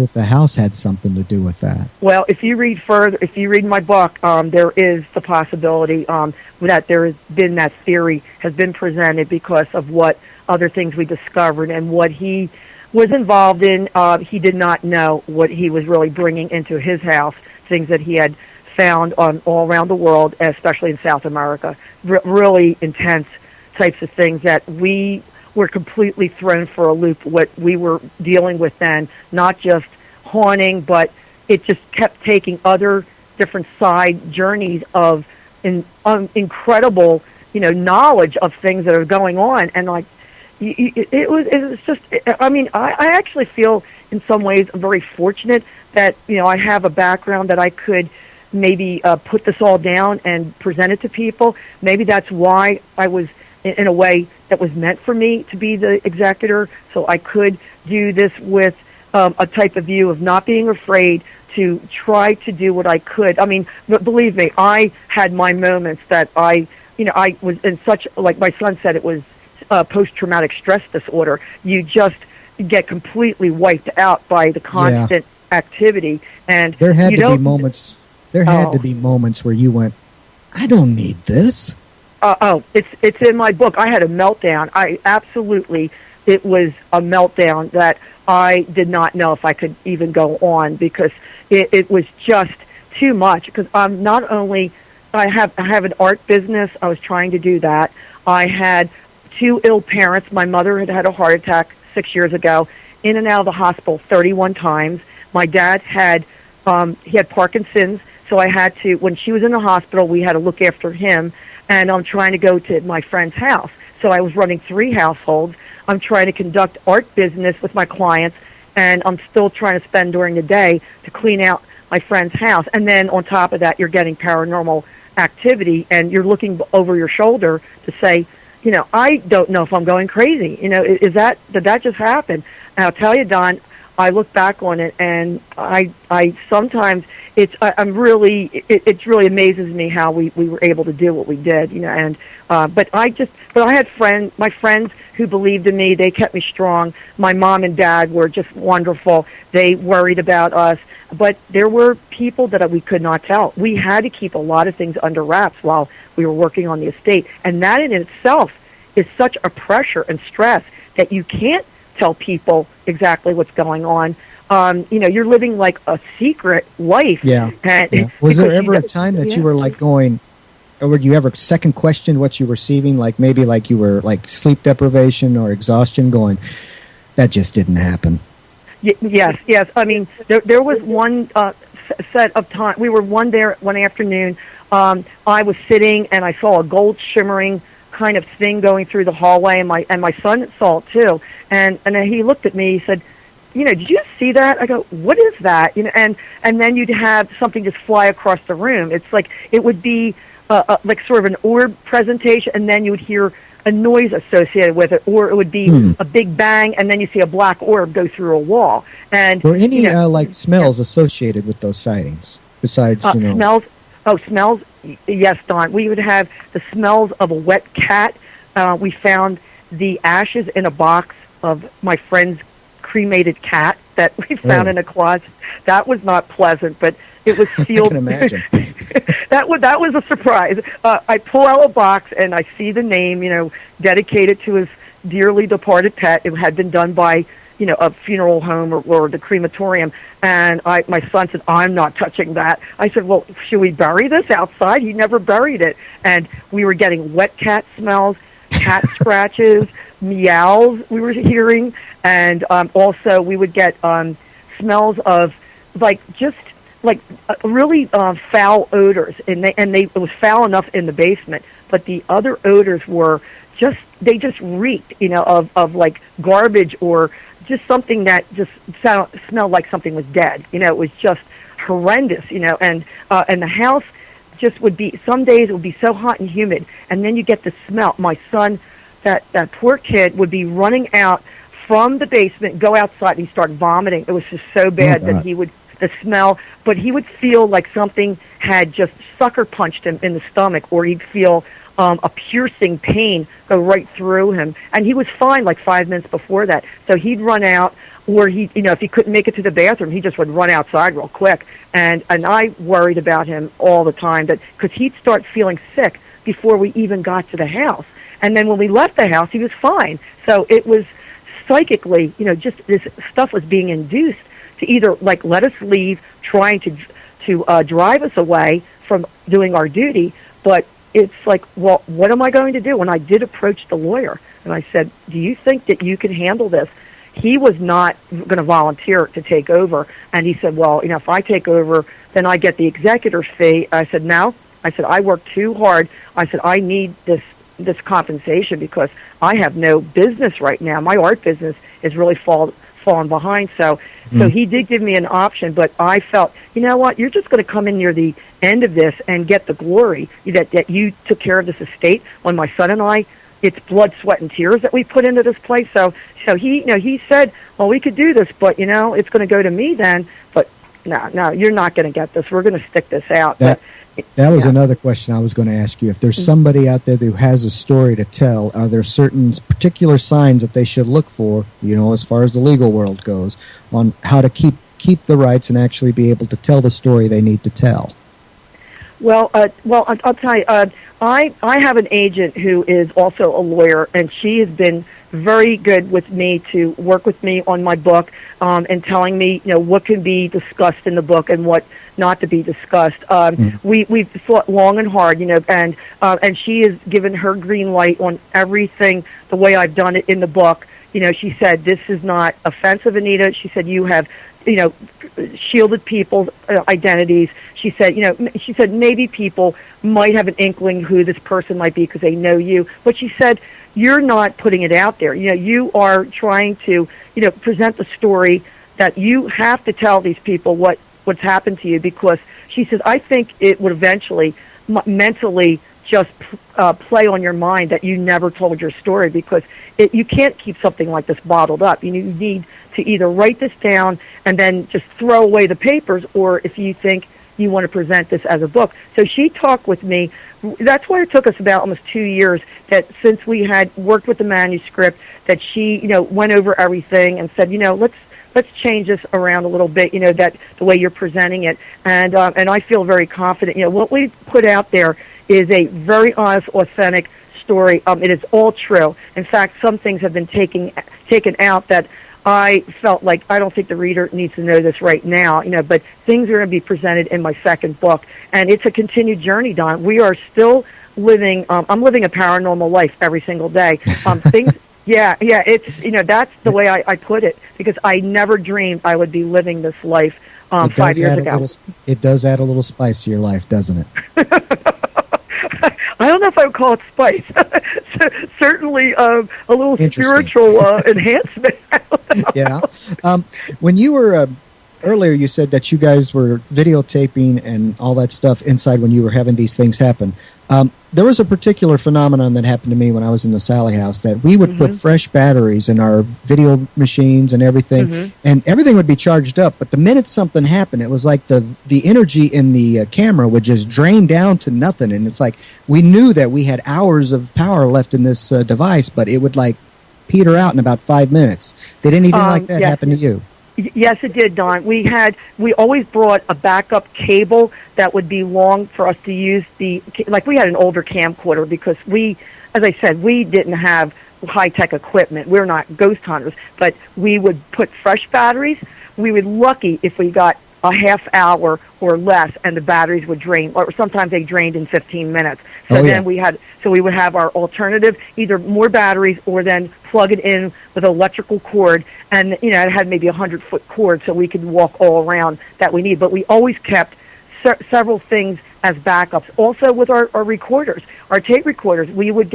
if the house had something to do with that. Well, if you read my book, there is the possibility that there has been that theory has been presented because of what other things we discovered and what he was involved in. He did not know what he was really bringing into his house, things that he had found all around the world, especially in South America. Really intense types of things that we were completely thrown for a loop, what we were dealing with then, not just haunting, but it just kept taking other different side journeys of incredible, knowledge of things that are going on. And like, it was just, I mean, I actually feel in some ways very fortunate that, I have a background that I could maybe put this all down and present it to people. Maybe that's why I was, in a way, that was meant for me to be the executor, so I could do this with a type of view of not being afraid to try to do what I could. I mean, believe me, I had my moments that I was in such, like my son said, it was post-traumatic stress disorder. You just get completely wiped out by the constant activity. And there had to be moments. There had to be moments where you went, I don't need this. It's in my book. I had a meltdown. It was a meltdown that I did not know if I could even go on because it was just too much. Because I'm not only, I have an art business. I was trying to do that. I had 2 ill parents. My mother had a heart attack 6 years ago, in and out of the hospital 31 times. My dad had Parkinson's, so I had to, when she was in the hospital, we had to look after him. And I'm trying to go to my friend's house. So I was running 3 households. I'm trying to conduct art business with my clients, and I'm still trying to spend during the day to clean out my friend's house. And then on top of that, you're getting paranormal activity, and you're looking over your shoulder to say, I don't know if I'm going crazy. Did that just happen? And I'll tell you, Don, I look back on it, and I sometimes it really amazes me how we were able to do what we did, and but I had my friends who believed in me. They kept me strong. My mom and dad were just wonderful. They worried about us, but there were people that we could not tell. We had to keep a lot of things under wraps while we were working on the estate, and that in itself is such a pressure and stress that you can't tell people exactly what's going on. You're living like a secret life. Yeah. Was there ever a time that you were like going, or would you ever second question what you were receiving? Like maybe like you were like sleep deprivation or exhaustion going, that just didn't happen. Yes. I mean, there was one set of time. We were one afternoon. I was sitting and I saw a gold shimmering kind of thing going through the hallway, and my son saw it too. And then he looked at me. He said, did you see that? I go, what is that? And then you'd have something just fly across the room. It's like it would be like sort of an orb presentation, and then you would hear a noise associated with it, or it would be a big bang, and then you see a black orb go through a wall. And were any like smells associated with those sightings besides smells? Oh, smells. Yes, Don. We would have the smells of a wet cat. We found the ashes in a box of my friend's cremated cat that we found in a closet. That was not pleasant, but it was sealed. I can imagine. That was a surprise. I pull out a box and I see the name, dedicated to his dearly departed pet. It had been done by a funeral home or the crematorium. And my son said, I'm not touching that. I said, well, should we bury this outside? He never buried it. And we were getting wet cat smells, cat scratches, meows we were hearing. And also we would get smells of really foul odors. And it was foul enough in the basement. But the other odors were they just reeked, of like garbage or just something that just smelled like something was dead. It was just horrendous, and the house just would be, some days it would be so hot and humid, and then you get the smell. My son, that poor kid, would be running out from the basement, go outside, and he'd start vomiting. It was just so bad that the smell, but he would feel like something had just sucker punched him in the stomach, or he'd feel a piercing pain go right through him. And he was fine like 5 minutes before that. So he'd run out, or if he couldn't make it to the bathroom, he just would run outside real quick. And I worried about him all the time, because he'd start feeling sick before we even got to the house. And then when we left the house, he was fine. So it was psychically, just this stuff was being induced to either like let us leave, trying to drive us away from doing our duty, but it's like, well, what am I going to do? And I did approach the lawyer, and I said, do you think that you can handle this? He was not going to volunteer to take over, and he said, well, if I take over, then I get the executor's fee. I said, no. I said, I worked too hard. I said, I need this compensation because I have no business right now. My art business is really fallen behind. So he did give me an option, but I felt, you know what, you're just going to come in near the end of this and get the glory that you took care of this estate. When my son and I, it's blood, sweat, and tears that we put into this place. So he said, well, we could do this, but it's going to go to me then. But no, you're not going to get this. We're going to stick this out. That was another question I was going to ask you. If there's somebody out there who has a story to tell, are there certain particular signs that they should look for, as far as the legal world goes, on how to keep the rights and actually be able to tell the story they need to tell? Well, I'll tell you, I have an agent who is also a lawyer, and she has been very good with me to work with me on my book, and telling me, what can be discussed in the book and what not to be discussed. We've thought long and hard, and she has given her green light on everything the way I've done it in the book. She said, this is not offensive, Anita. She said, you have, shielded people's identities. She said, maybe people might have an inkling who this person might be because they know you. But she said, you're not putting it out there. You are trying to, present the story that you have to tell these people what's happened to you, because she says, I think it would eventually mentally just play on your mind that you never told your story, because you can't keep something like this bottled up. You need to either write this down and then just throw away the papers, or if you think you want to present this as a book. So she talked with me. That's why it took us about almost 2 years, that since we had worked with the manuscript, that she, went over everything and said, let's change this around a little bit, that the way you're presenting it. And I feel very confident. What we put out there is a very honest, authentic story. It is all true. In fact, some things have been taken out that I felt like I don't think the reader needs to know this right now, but things are going to be presented in my second book. And it's a continued journey, Don. We are still living, I'm living a paranormal life every single day. Things, yeah, it's, that's the way I put it, because I never dreamed I would be living this life 5 years ago. It does add a little spice to your life, doesn't it? I don't know if I would call it spice. Certainly a little spiritual enhancement. Yeah. When you were earlier, you said that you guys were videotaping and all that stuff inside when you were having these things happen. There was a particular phenomenon that happened to me when I was in the Sally house, that we would put fresh batteries in our video machines and everything, and everything would be charged up. But the minute something happened, it was like the energy in the camera would just drain down to nothing. And it's like we knew that we had hours of power left in this device, but it would like peter out in about 5 minutes. Did anything like that happen to you? Yes, it did, Don. We always brought a backup cable that would be long for us to use. We had an older camcorder, because as I said, we didn't have high-tech equipment. We're not ghost hunters, but we would put fresh batteries. We were lucky if we got a half hour or less, and the batteries would drain, or sometimes they drained in 15 minutes. So then we would have our alternative, either more batteries or then plug it in with an electrical cord, and it had maybe 100-foot cord, so we could walk all around that we need. But we always kept several things as backups. Also with our recorders, our tape recorders, we would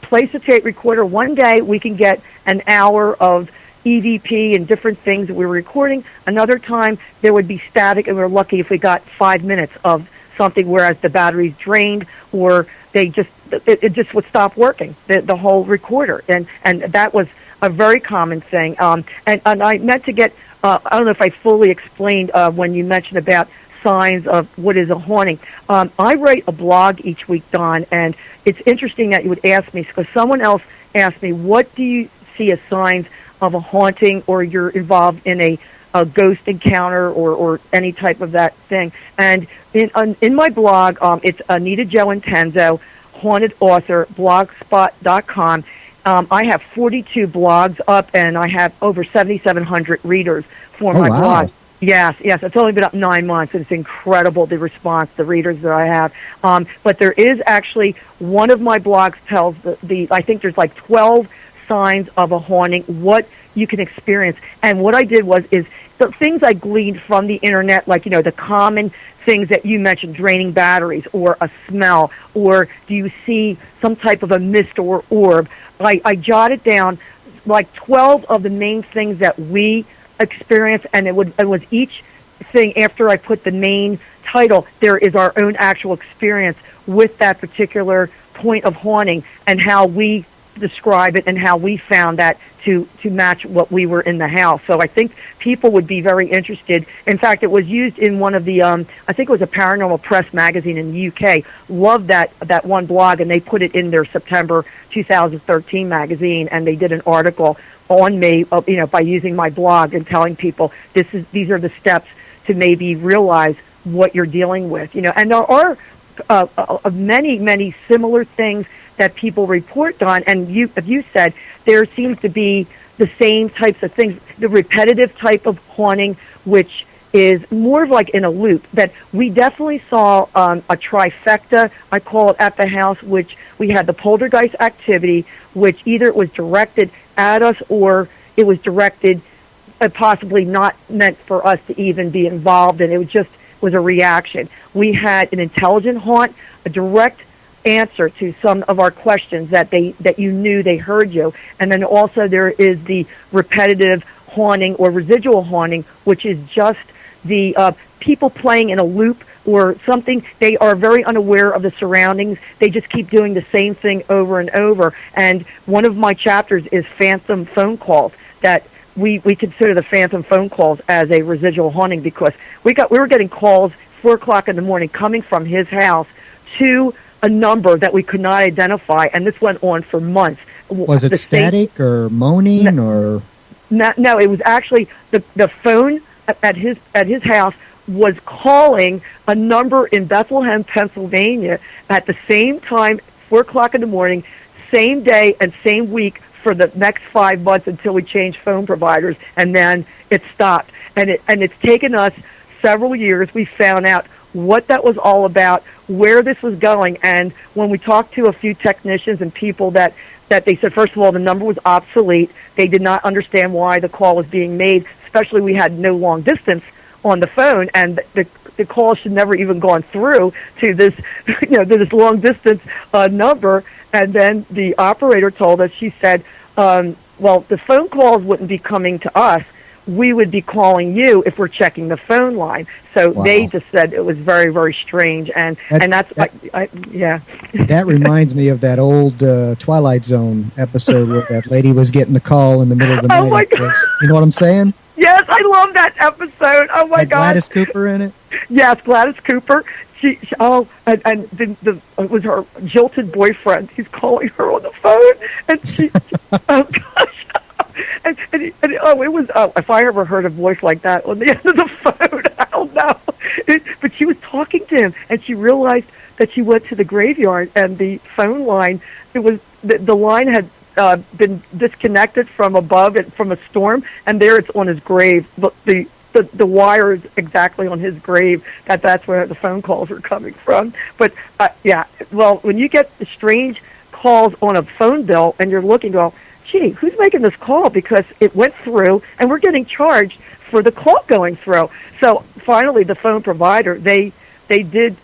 place a tape recorder. One day we can get an hour of EVP and different things that we were recording. Another time there would be static, and we were lucky if we got 5 minutes of something, whereas the batteries drained, or it just would stop working, the whole recorder. And that was a very common thing. And I meant to get, I don't know if I fully explained when you mentioned about signs of what is a haunting. I write a blog each week, Don, and it's interesting that you would ask me, because someone else asked me, what do you see as signs of a haunting, or you're involved in a ghost encounter or any type of that thing. And in my blog, it's Anita Jo Intenzo, haunted author, blogspot.com. I have 42 blogs up, and I have over 7,700 readers for my blog. Yes, it's only been up 9 months, and it's incredible, the response, the readers that I have. But there is actually, one of my blogs tells I think there's like 12 signs of a haunting, what you can experience. And what I did is the things I gleaned from the internet, like, the common things that you mentioned, draining batteries, or a smell, or do you see some type of a mist or orb. I jotted down like 12 of the main things that we experience, and it was each thing, after I put the main title, there is our own actual experience with that particular point of haunting, and how we describe it, and how we found that to match what we were in the house. So I think people would be very interested. In fact, it was used in one of the, I think it was a Paranormal Press magazine in the UK. Loved that one blog, and they put it in their September 2013 magazine, and they did an article on me, by using my blog and telling people these are the steps to maybe realize what you're dealing with. And there are many similar things that people report on, and you said there seems to be the same types of things, the repetitive type of haunting, which is more of like in a loop, that we definitely saw a trifecta, I call it, at the house, which we had the poltergeist activity, which either it was directed at us, or it was directed, possibly not meant for us to even be involved in. It was a reaction. We had an intelligent haunt, a direct answer to some of our questions that you knew they heard you. And then also there is the repetitive haunting or residual haunting, which is just the people playing in a loop, or something. They are very unaware of the surroundings. They just keep doing the same thing over and over. And one of my chapters is phantom phone calls, that we consider the phantom phone calls as a residual haunting, because we were getting calls 4 o'clock in the morning coming from his house to a number that we could not identify, and this went on for months. Was it static or moaning or? No, it was actually the phone at his house was calling a number in Bethlehem, Pennsylvania at the same time, 4 o'clock in the morning, same day and same week for the next 5 months until we changed phone providers, and then it stopped. And it's taken us several years. We found out what that was all about, where this was going, and when we talked to a few technicians and people that they said, first of all, the number was obsolete. They did not understand why the call was being made, especially we had no long distance on the phone, and the call should never even gone through to this, this long distance number. And then the operator told us, she said, well, the phone calls wouldn't be coming to us. We would be calling you if we're checking the phone line. So Wow. They just said it was very, very strange. And that's yeah. That reminds me of that old Twilight Zone episode where that lady was getting the call in the middle of the night. Oh my God. You know what I'm saying? Yes, I love that episode. Oh my Had God. Gladys Cooper in it? Yes, Gladys Cooper. She it was her jilted boyfriend. He's calling her on the phone, and she oh gosh. It was, if I ever heard a voice like that on the end of the phone, I don't know. But she was talking to him, and she realized that she went to the graveyard, and the phone line, the line had been disconnected from above, from a storm, and there it's on his grave. The wire is exactly on his grave. That's where the phone calls are coming from. But yeah, well, when you get the strange calls on a phone bill, and you're looking, go, gee, who's making this call? Because it went through, and we're getting charged for the call going through. So finally, the phone provider, they did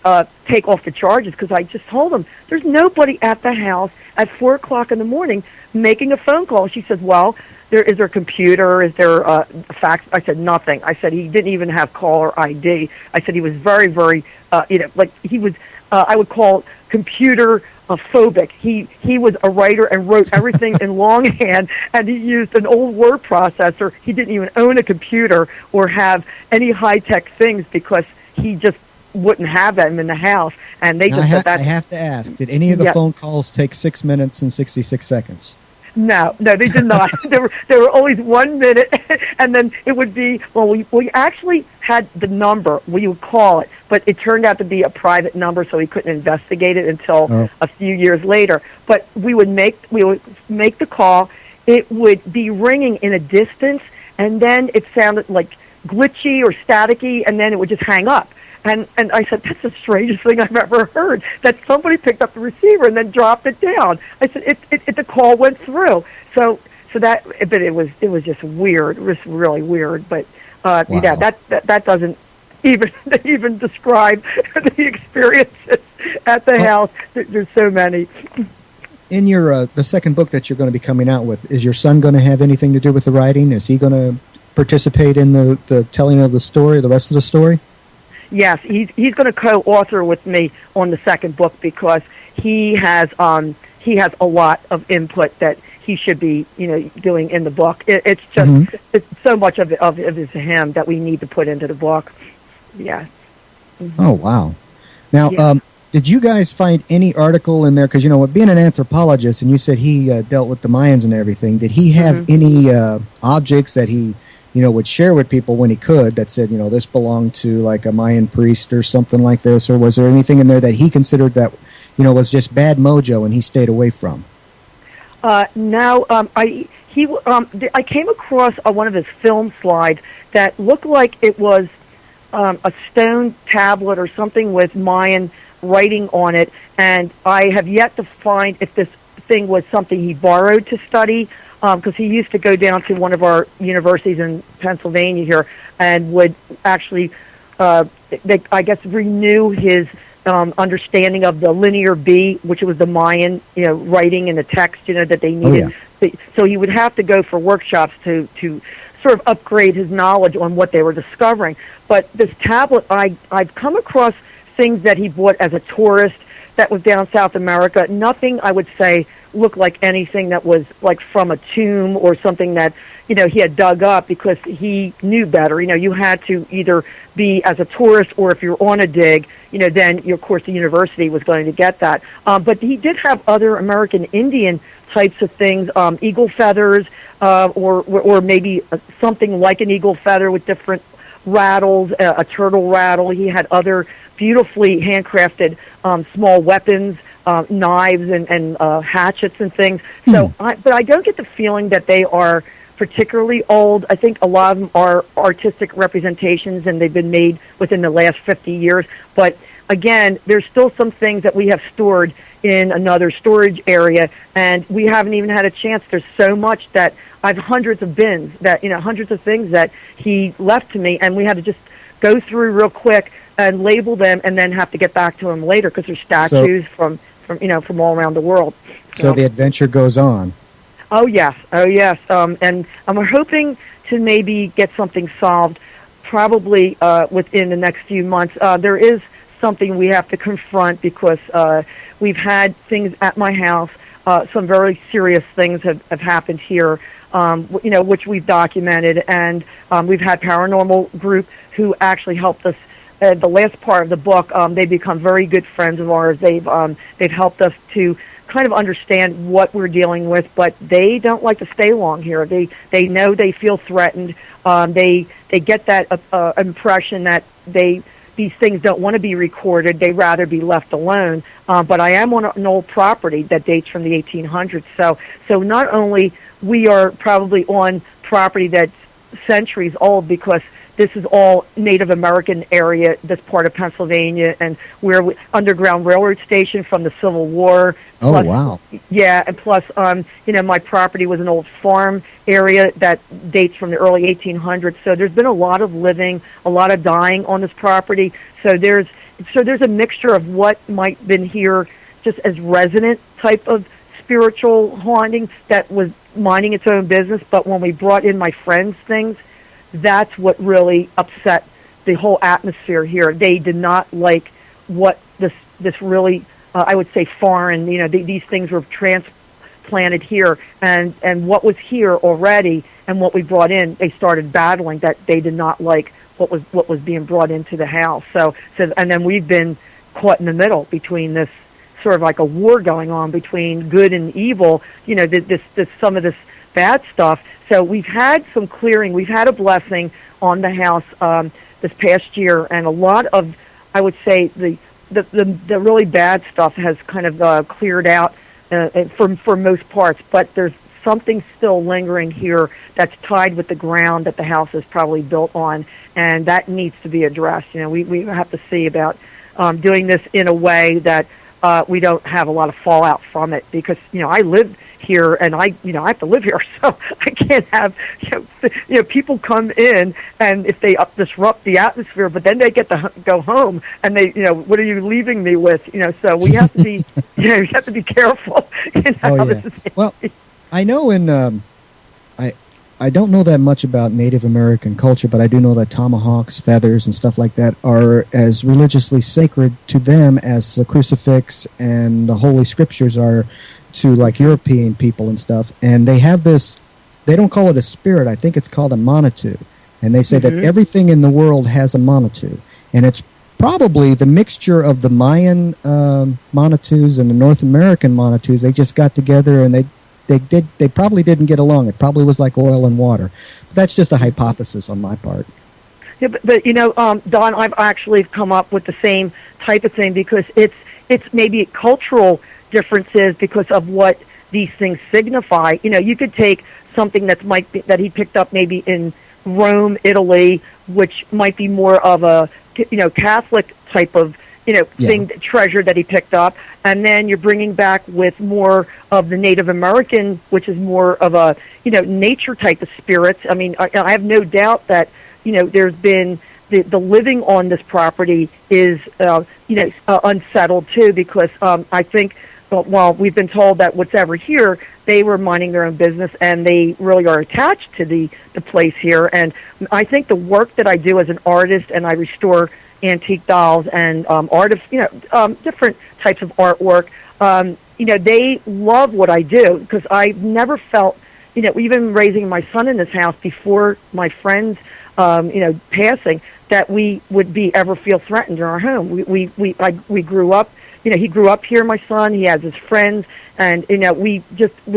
take off the charges, because I just told them, there's nobody at the house at 4 o'clock in the morning making a phone call. She said, well, is there a computer? Is there a fax? I said, nothing. I said, he didn't even have caller ID. I said, he was very, very, like he was, I would call computer phobic. He was a writer and wrote everything in longhand, and he used an old word processor. He didn't even own a computer or have any high-tech things, because he just wouldn't have them in the house. And they just said that. I have to ask, did any of the phone calls take 6 minutes and 66 seconds? No, they did not. There were always 1 minute, and then it would be, well, we actually had the number, we would call it, but it turned out to be a private number, so we couldn't investigate it until a few years later. But we would make the call. It would be ringing in a distance, and then it sounded like glitchy or staticky, and then it would just hang up. And I said, that's the strangest thing I've ever heard, that somebody picked up the receiver and then dropped it down. I said, the call went through. So that, but it was just weird. It was really weird. But Wow. yeah, that doesn't even describe the experiences at the house. There's so many. In your the second book that you're going to be coming out with, is your son going to have anything to do with the writing? Is he going to participate in the telling of the story, the rest of the story? Yes, he's going to co-author with me on the second book, because he has a lot of input that he should be doing in the book. It's just it's so much of it is him that we need to put into the book. Yeah. Mm-hmm. Oh wow! Now, did you guys find any article in there? Because being an anthropologist, and you said he dealt with the Mayans and everything. Did he have any objects that he would share with people when he could, that said, this belonged to like a Mayan priest or something like this? Or was there anything in there that he considered that, was just bad mojo and he stayed away from? No, I came across one of his film slides that looked like it was a stone tablet or something with Mayan writing on it, and I have yet to find if this thing was something he borrowed to study, because he used to go down to one of our universities in Pennsylvania here and would actually, I guess, renew his understanding of the linear B, which was the Mayan, writing in the text, that they needed. Oh, yeah. So he would have to go for workshops to sort of upgrade his knowledge on what they were discovering. But this tablet, I've come across things that he bought as a tourist that was down South America, nothing I would say looked like anything that was like from a tomb or something that, he had dug up, because he knew better. You had to either be as a tourist, or if you're on a dig, then of course the university was going to get that. But he did have other American Indian types of things, eagle feathers, or maybe something like an eagle feather with different rattles, a turtle rattle. He had other beautifully handcrafted small weapons, knives and hatchets and things. So, but I don't get the feeling that they are particularly old. I think a lot of them are artistic representations, and they've been made within the last 50 years. But again, there's still some things that we have stored in another storage area, and we haven't even had a chance. There's so much that I have hundreds of bins that, hundreds of things that he left to me, and we had to just go through real quick and label them, and then have to get back to him later, because there's statues from all around the world. So the adventure goes on. Oh yes. And I'm hoping to maybe get something solved, probably within the next few months. There is something we have to confront, because we've had things at my house. Some very serious things have happened here, which we've documented, and we've had paranormal group who actually helped us. The last part of the book, they become very good friends of ours. They've helped us to kind of understand what we're dealing with, but they don't like to stay long here. They know they feel threatened. They get that impression that these things don't want to be recorded. They rather be left alone. But I am on an old property that dates from the 1800s. So not only we are probably on property that's centuries old, because this is all Native American area, this part of Pennsylvania, and we're Underground Railroad Station from the Civil War. Oh, plus, wow. Yeah, and plus, my property was an old farm area that dates from the early 1800s. So there's been a lot of living, a lot of dying on this property. So there's a mixture of what might have been here just as resident type of spiritual haunting that was minding its own business. But when we brought in my friends' things, that's what really upset the whole atmosphere here. They did not like what this really, I would say, foreign. These things were transplanted here, and what was here already and what we brought in, they started battling. That they did not like what was being brought into the house. So and then we've been caught in the middle between this sort of like a war going on between good and evil. This some of this bad stuff. So we've had some clearing. We've had a blessing on the house this past year, and a lot of, I would say, the really bad stuff has kind of cleared out for most parts. But there's something still lingering here that's tied with the ground that the house is probably built on, and that needs to be addressed. We have to see about doing this in a way that we don't have a lot of fallout from it, because I live here, and I have to live here, so I can't have people come in, and if they disrupt the atmosphere, but then they get to go home, and they what are you leaving me with? So we have to be you have to be careful. Well, I know I don't know that much about Native American culture, but I do know that tomahawks, feathers, and stuff like that are as religiously sacred to them as the crucifix and the Holy Scriptures are to, like, European people and stuff. And they have this, they don't call it a spirit, I think it's called a Manitou. And they say that everything in the world has a Manitou. And it's probably the mixture of the Mayan Manitous and the North American Manitous. They just got together, and they probably didn't get along. It probably was like oil and water. But that's just a hypothesis on my part. Yeah, but Don, I've actually come up with the same type of thing, because it's maybe cultural differences because of what these things signify. You could take something that he picked up maybe in Rome, Italy, which might be more of a Catholic type of thing, treasure that he picked up, and then you're bringing back with more of the Native American, which is more of a nature type of spirits. I mean, I have no doubt that there's been the living on this property is unsettled too, because I think while we've been told that whatever here, they were minding their own business, and they really are attached to the place here. And I think the work that I do as an artist, and I restore antique dolls and different types of artwork. They love what I do because I've never felt, even raising my son in this house before my friends, passing, that we would ever feel threatened in our home. We grew up. He grew up here, my son. He has his friends, and we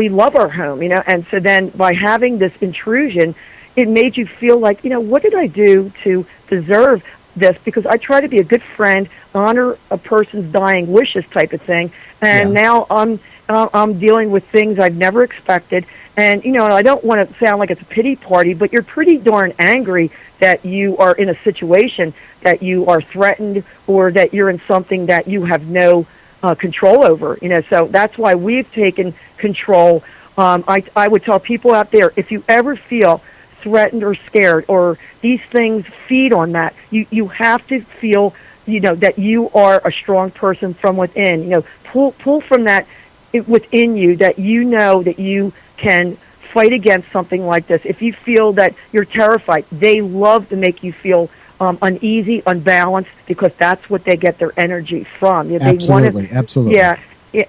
love our home. And so then by having this intrusion, it made you feel like, what did I do to deserve this? Because I try to be a good friend, honor a person's dying wishes, type of thing. And now I'm dealing with things I've never expected. And I don't want to sound like it's a pity party, but you're pretty darn angry that you are in a situation that you are threatened, or that you're in something that you have no control over. So that's why we've taken control. I would tell people out there, if you ever feel threatened or scared, or these things feed on that, you have to feel that you are a strong person from within. Pull from that within you, that that you can fight against something like this. If you feel that you're terrified, they love to make you feel uneasy, unbalanced, because that's what they get their energy from. Absolutely. Yeah.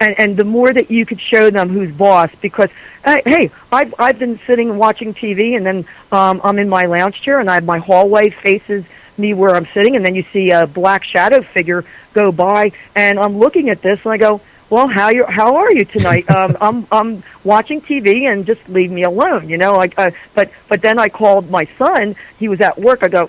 And the more that you could show them who's boss, because hey, I've been sitting and watching TV, and then I'm in my lounge chair, and my hallway faces me where I'm sitting, and then you see a black shadow figure go by, and I'm looking at this, and I go, well, how are you tonight? I'm watching TV, and just leave me alone, But then I called my son. He was at work. I go,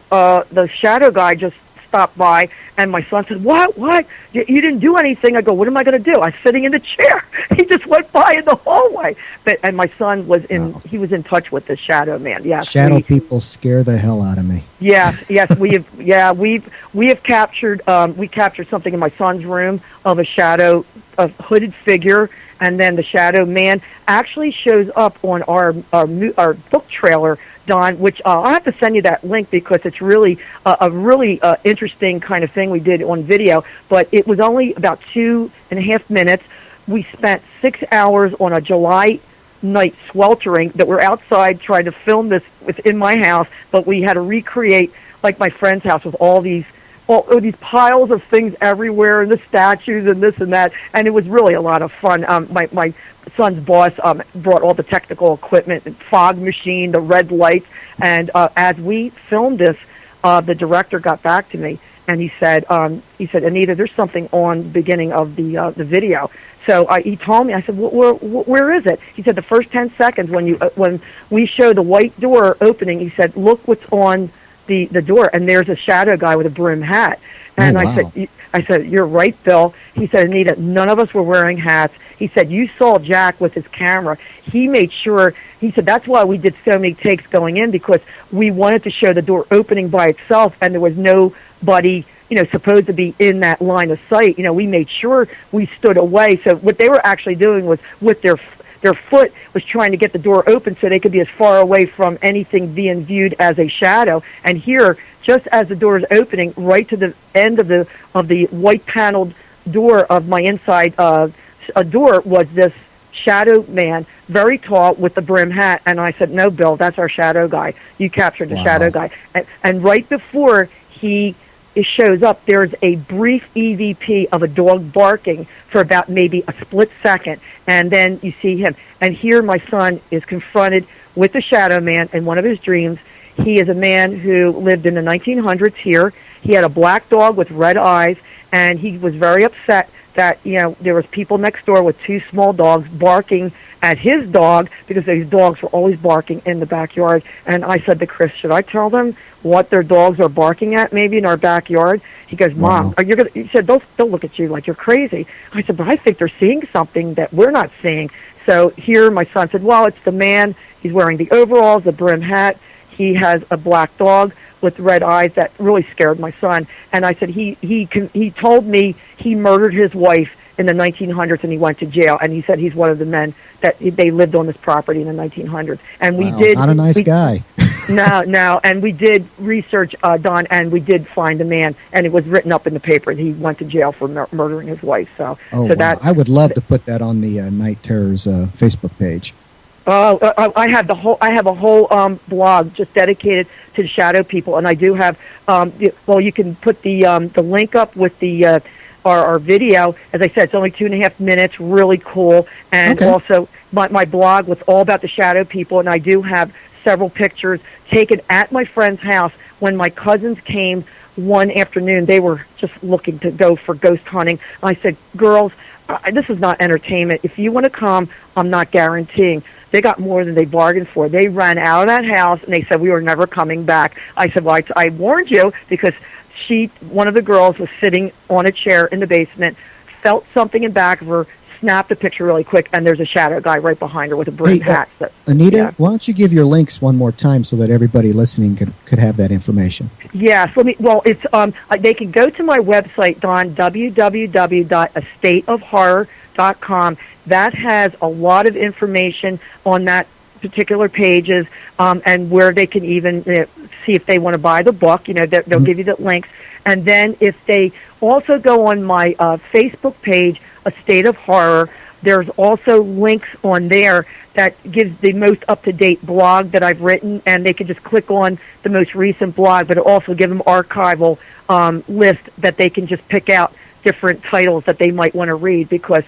the shadow guy just stopped by, and my son said, what? You didn't do anything. I go, what am I going to do? I'm sitting in the chair. He just went by in the hallway. And my son was he was in touch with the shadow man. Yes. Shadow people scare the hell out of me. Yes, we have captured, we captured something in my son's room of a hooded figure, and then the shadow man actually shows up on our book trailer, Don, which I'll have to send you that link, because it's really a really interesting kind of thing we did on video, but it was only about 2.5 minutes. We spent 6 hours on a July night sweltering that we're outside trying to film this within my house, but we had to recreate like my friend's house with all these piles of things everywhere, and the statues and this and that, and it was really a lot of fun. My son's boss brought all the technical equipment, and fog machine, the red lights, and as we filmed this, the director got back to me, and he said, Anita, there's something on the beginning of the video. So he told me. I said, where is it? He said, the first 10 seconds when we show the white door opening, he said, look what's on the door, and there's a shadow guy with a brim hat. And wow. I said, you're right, Bill. He said, Anita, none of us were wearing hats. He said, you saw Jack with his camera. He made sure, he said, that's why we did so many takes going in, because we wanted to show the door opening by itself, and there was nobody, supposed to be in that line of sight. We made sure we stood away. So what they were actually doing was, with their foot, was trying to get the door open so they could be as far away from anything being viewed as a shadow. And here, just as the door is opening, right to the end of the white paneled door of my inside door, was this shadow man, very tall, with the brim hat. And I said, no, Bill, that's our shadow guy. You captured the shadow guy. And right before it shows up, there's a brief EVP of a dog barking for about maybe a split second, and then you see him. And here my son is confronted with the shadow man in one of his dreams. He is a man who lived in the 1900s here. He had a black dog with red eyes, and he was very upset that there was people next door with two small dogs barking at his dog, because these dogs were always barking in the backyard. And I said to Chris, should I tell them what their dogs are barking at maybe in our backyard? He goes, Mom, are you gonna? He said, they'll look at you like you're crazy. I said, but I think they're seeing something that we're not seeing. So here my son said, well, it's the man. He's wearing the overalls, the brim hat. He has a black dog with red eyes. That really scared my son. And I said, he told me he murdered his wife in the 1900s, and he went to jail. And he said he's one of the men that they lived on this property in the 1900s. And we did not a nice guy. No, and we did research, Don, and we did find the man, and it was written up in the paper that he went to jail for murdering his wife. So, I would love to put that on the Night Terrors Facebook page. Oh, I have the whole. I have a whole blog just dedicated to shadow people, and I do have. Well, you can put the link up with the our video. As I said, it's only 2.5 minutes. Really cool, and also my blog was all about the shadow people, and I do have several pictures taken at my friend's house when my cousins came one afternoon. They were just looking to go for ghost hunting. I said, girls, this is not entertainment. If you want to come, I'm not guaranteeing. They got more than they bargained for. They ran out of that house, and they said, we were never coming back. I said, well, I warned you, because one of the girls was sitting on a chair in the basement, felt something in back of her, snapped a picture really quick, and there's a shadow guy right behind her with a brim hat. Anita, why don't you give your links one more time so that everybody listening could have that information? Yes, it's they can go to my website, Don, www.estateofhorror.com. That has a lot of information on that particular pages, and where they can even see if they want to buy the book. They'll give you the links. And then if they also go on my Facebook page, A State of Horror, there's also links on there that gives the most up-to-date blog that I've written, and they can just click on the most recent blog, but it also give them archival list that they can just pick out different titles that they might want to read, because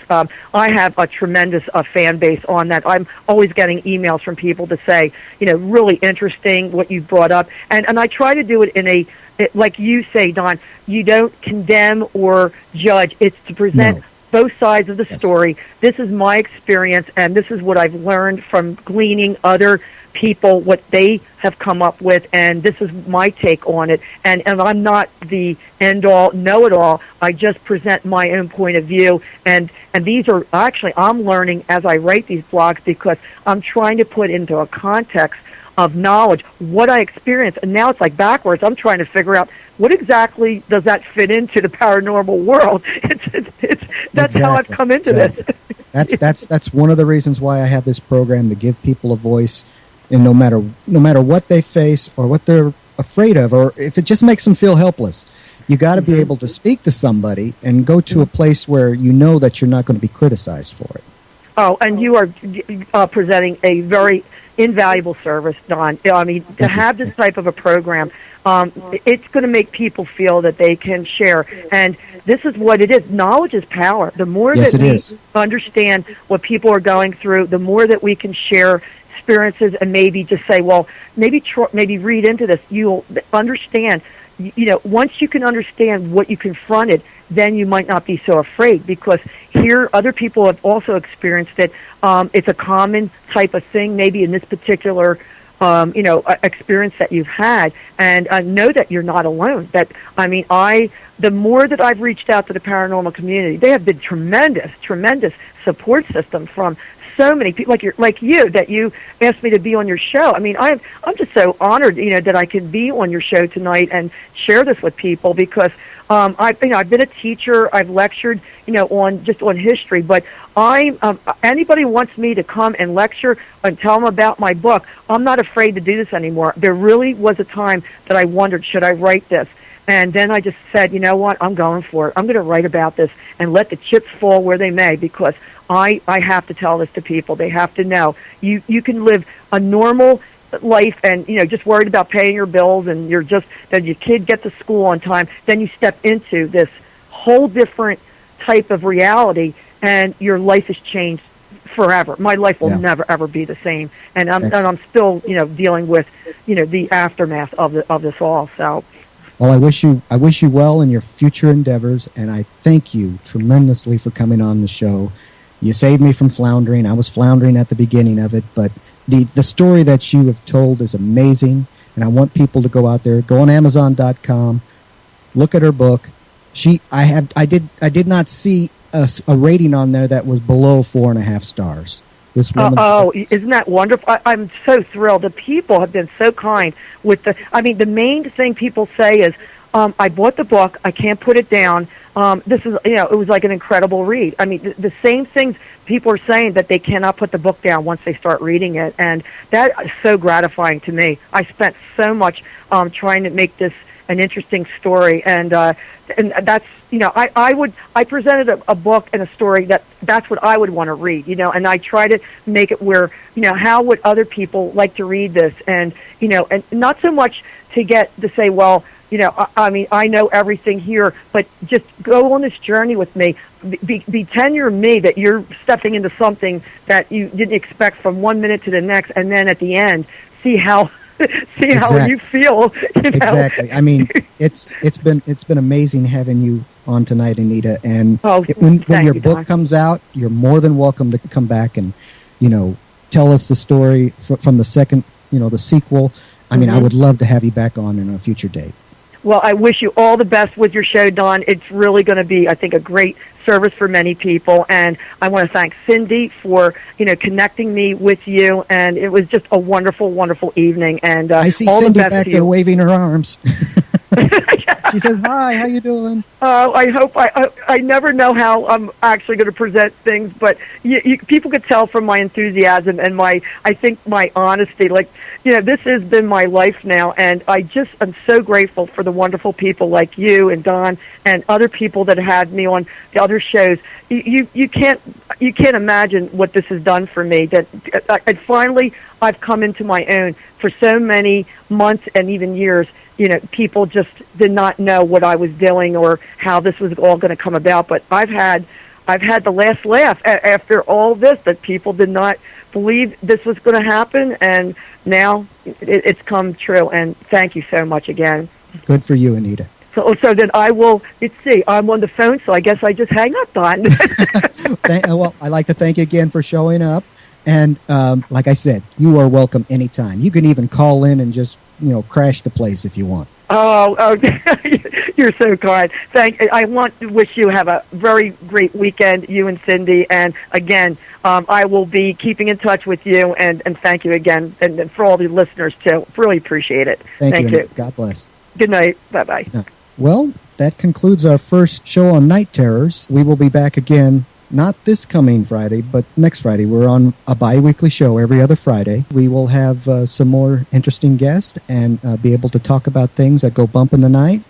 I have a tremendous fan base on that. I'm always getting emails from people to say, really interesting what you brought up. And I try to do it in like you say, Don, you don't condemn or judge. It's to present both sides of the story. This is my experience, and this is what I've learned from gleaning other people, what they have come up with, and this is my take on it. And I'm not the end-all, know-it-all. I just present my own point of view, and these are actually, I'm learning as I write these blogs, because I'm trying to put into a context of knowledge what I experienced, and now it's like backwards. I'm trying to figure out what exactly does that fit into the paranormal world. That's how I've come into this. That's one of the reasons why I have this program, to give people a voice. And no matter what they face or what they're afraid of, or if it just makes them feel helpless, you got to be able to speak to somebody and go to a place where you know that you're not going to be criticized for it. Oh, and you are presenting a very invaluable service, Don. I mean, to have this type of a program, it's going to make people feel that they can share. And this is what it is. Knowledge is power. The more that we understand what people are going through, the more that we can share experiences, and maybe just say, well, maybe read into this. You'll understand. Once you can understand what you confronted, then you might not be so afraid, because here other people have also experienced it. It's a common type of thing, maybe in this particular experience that you've had, and know that you're not alone. The more that I've reached out to the paranormal community, they have been tremendous support system from so many people, like you, that you asked me to be on your show. I mean, I'm just so honored, that I can be on your show tonight and share this with people, because I've been a teacher. I've lectured, on history, but anybody wants me to come and lecture and tell them about my book, I'm not afraid to do this anymore. There really was a time that I wondered, should I write this? And then I just said, you know what, I'm going for it. I'm going to write about this and let the chips fall where they may, because I have to tell this to people. They have to know. You can live a normal life and, just worried about paying your bills, and that your kid gets to school on time. Then you step into this whole different type of reality, and your life has changed forever. My life will never, ever be the same. And I'm still, dealing with, the aftermath of this all. So. Well, I wish you well in your future endeavors, and I thank you tremendously for coming on the show. You saved me from floundering. I was floundering at the beginning of it, but the story that you have told is amazing, and I want people to go out there, go on Amazon.com, look at her book. I did not see a rating on there that was below 4.5 stars. This woman. Isn't that wonderful? I'm so thrilled. The people have been so kind with the main thing people say is, I bought the book. I can't put it down. This is, it was like an incredible read. I mean, the same things people are saying, that they cannot put the book down once they start reading it. And that is so gratifying to me. I spent so much trying to make this an interesting story, and that's, I presented a book and a story that's what I would want to read, and I try to make it where, how would other people like to read this, and and not so much to say, well, I know everything here, but just go on this journey with me. Be tenure me that you're stepping into something that you didn't expect from 1 minute to the next, and then at the end, see how how you feel. Exactly. I mean, it's been amazing having you on tonight, Anita. And when your book comes out, you're more than welcome to come back and tell us the story from the second, the sequel. I mean, I would love to have you back on in a future date. Well, I wish you all the best with your show, Don. It's really going to be, I think, a great service for many people. And I want to thank Cindy for, connecting me with you. And it was just a wonderful, wonderful evening. And I see all Cindy the best back to there you. Waving her arms. She says, "Hi, how you doing?" I hope I never know how I'm actually going to present things, but people could tell from my enthusiasm and I think my honesty. Like, this has been my life now, and I'm so grateful for the wonderful people like you and Don and other people that had me on the other shows. You can't imagine what this has done for me. That finally I've come into my own. For so many months and even years, people just did not know what I was doing or how this was all going to come about. But I've had the last laugh after all this, that people did not believe this was going to happen, and now it's come true. And thank you so much again. Good for you, Anita. So then I will. Let's see. I'm on the phone, so I guess I just hang up, Don. Well, I'd like to thank you again for showing up. And like I said, you are welcome anytime. You can even call in and just crash the place if you want. Oh, you're so kind. I want to wish you have a very great weekend, you and Cindy. And again, I will be keeping in touch with you. And thank you again, and for all the listeners too. Really appreciate it. Thank you. God bless. Good night. Bye bye. Well, that concludes our first show on Night Terrors. We will be back again. Not this coming Friday, but next Friday. We're on a bi-weekly show every other Friday. We will have some more interesting guests and be able to talk about things that go bump in the night.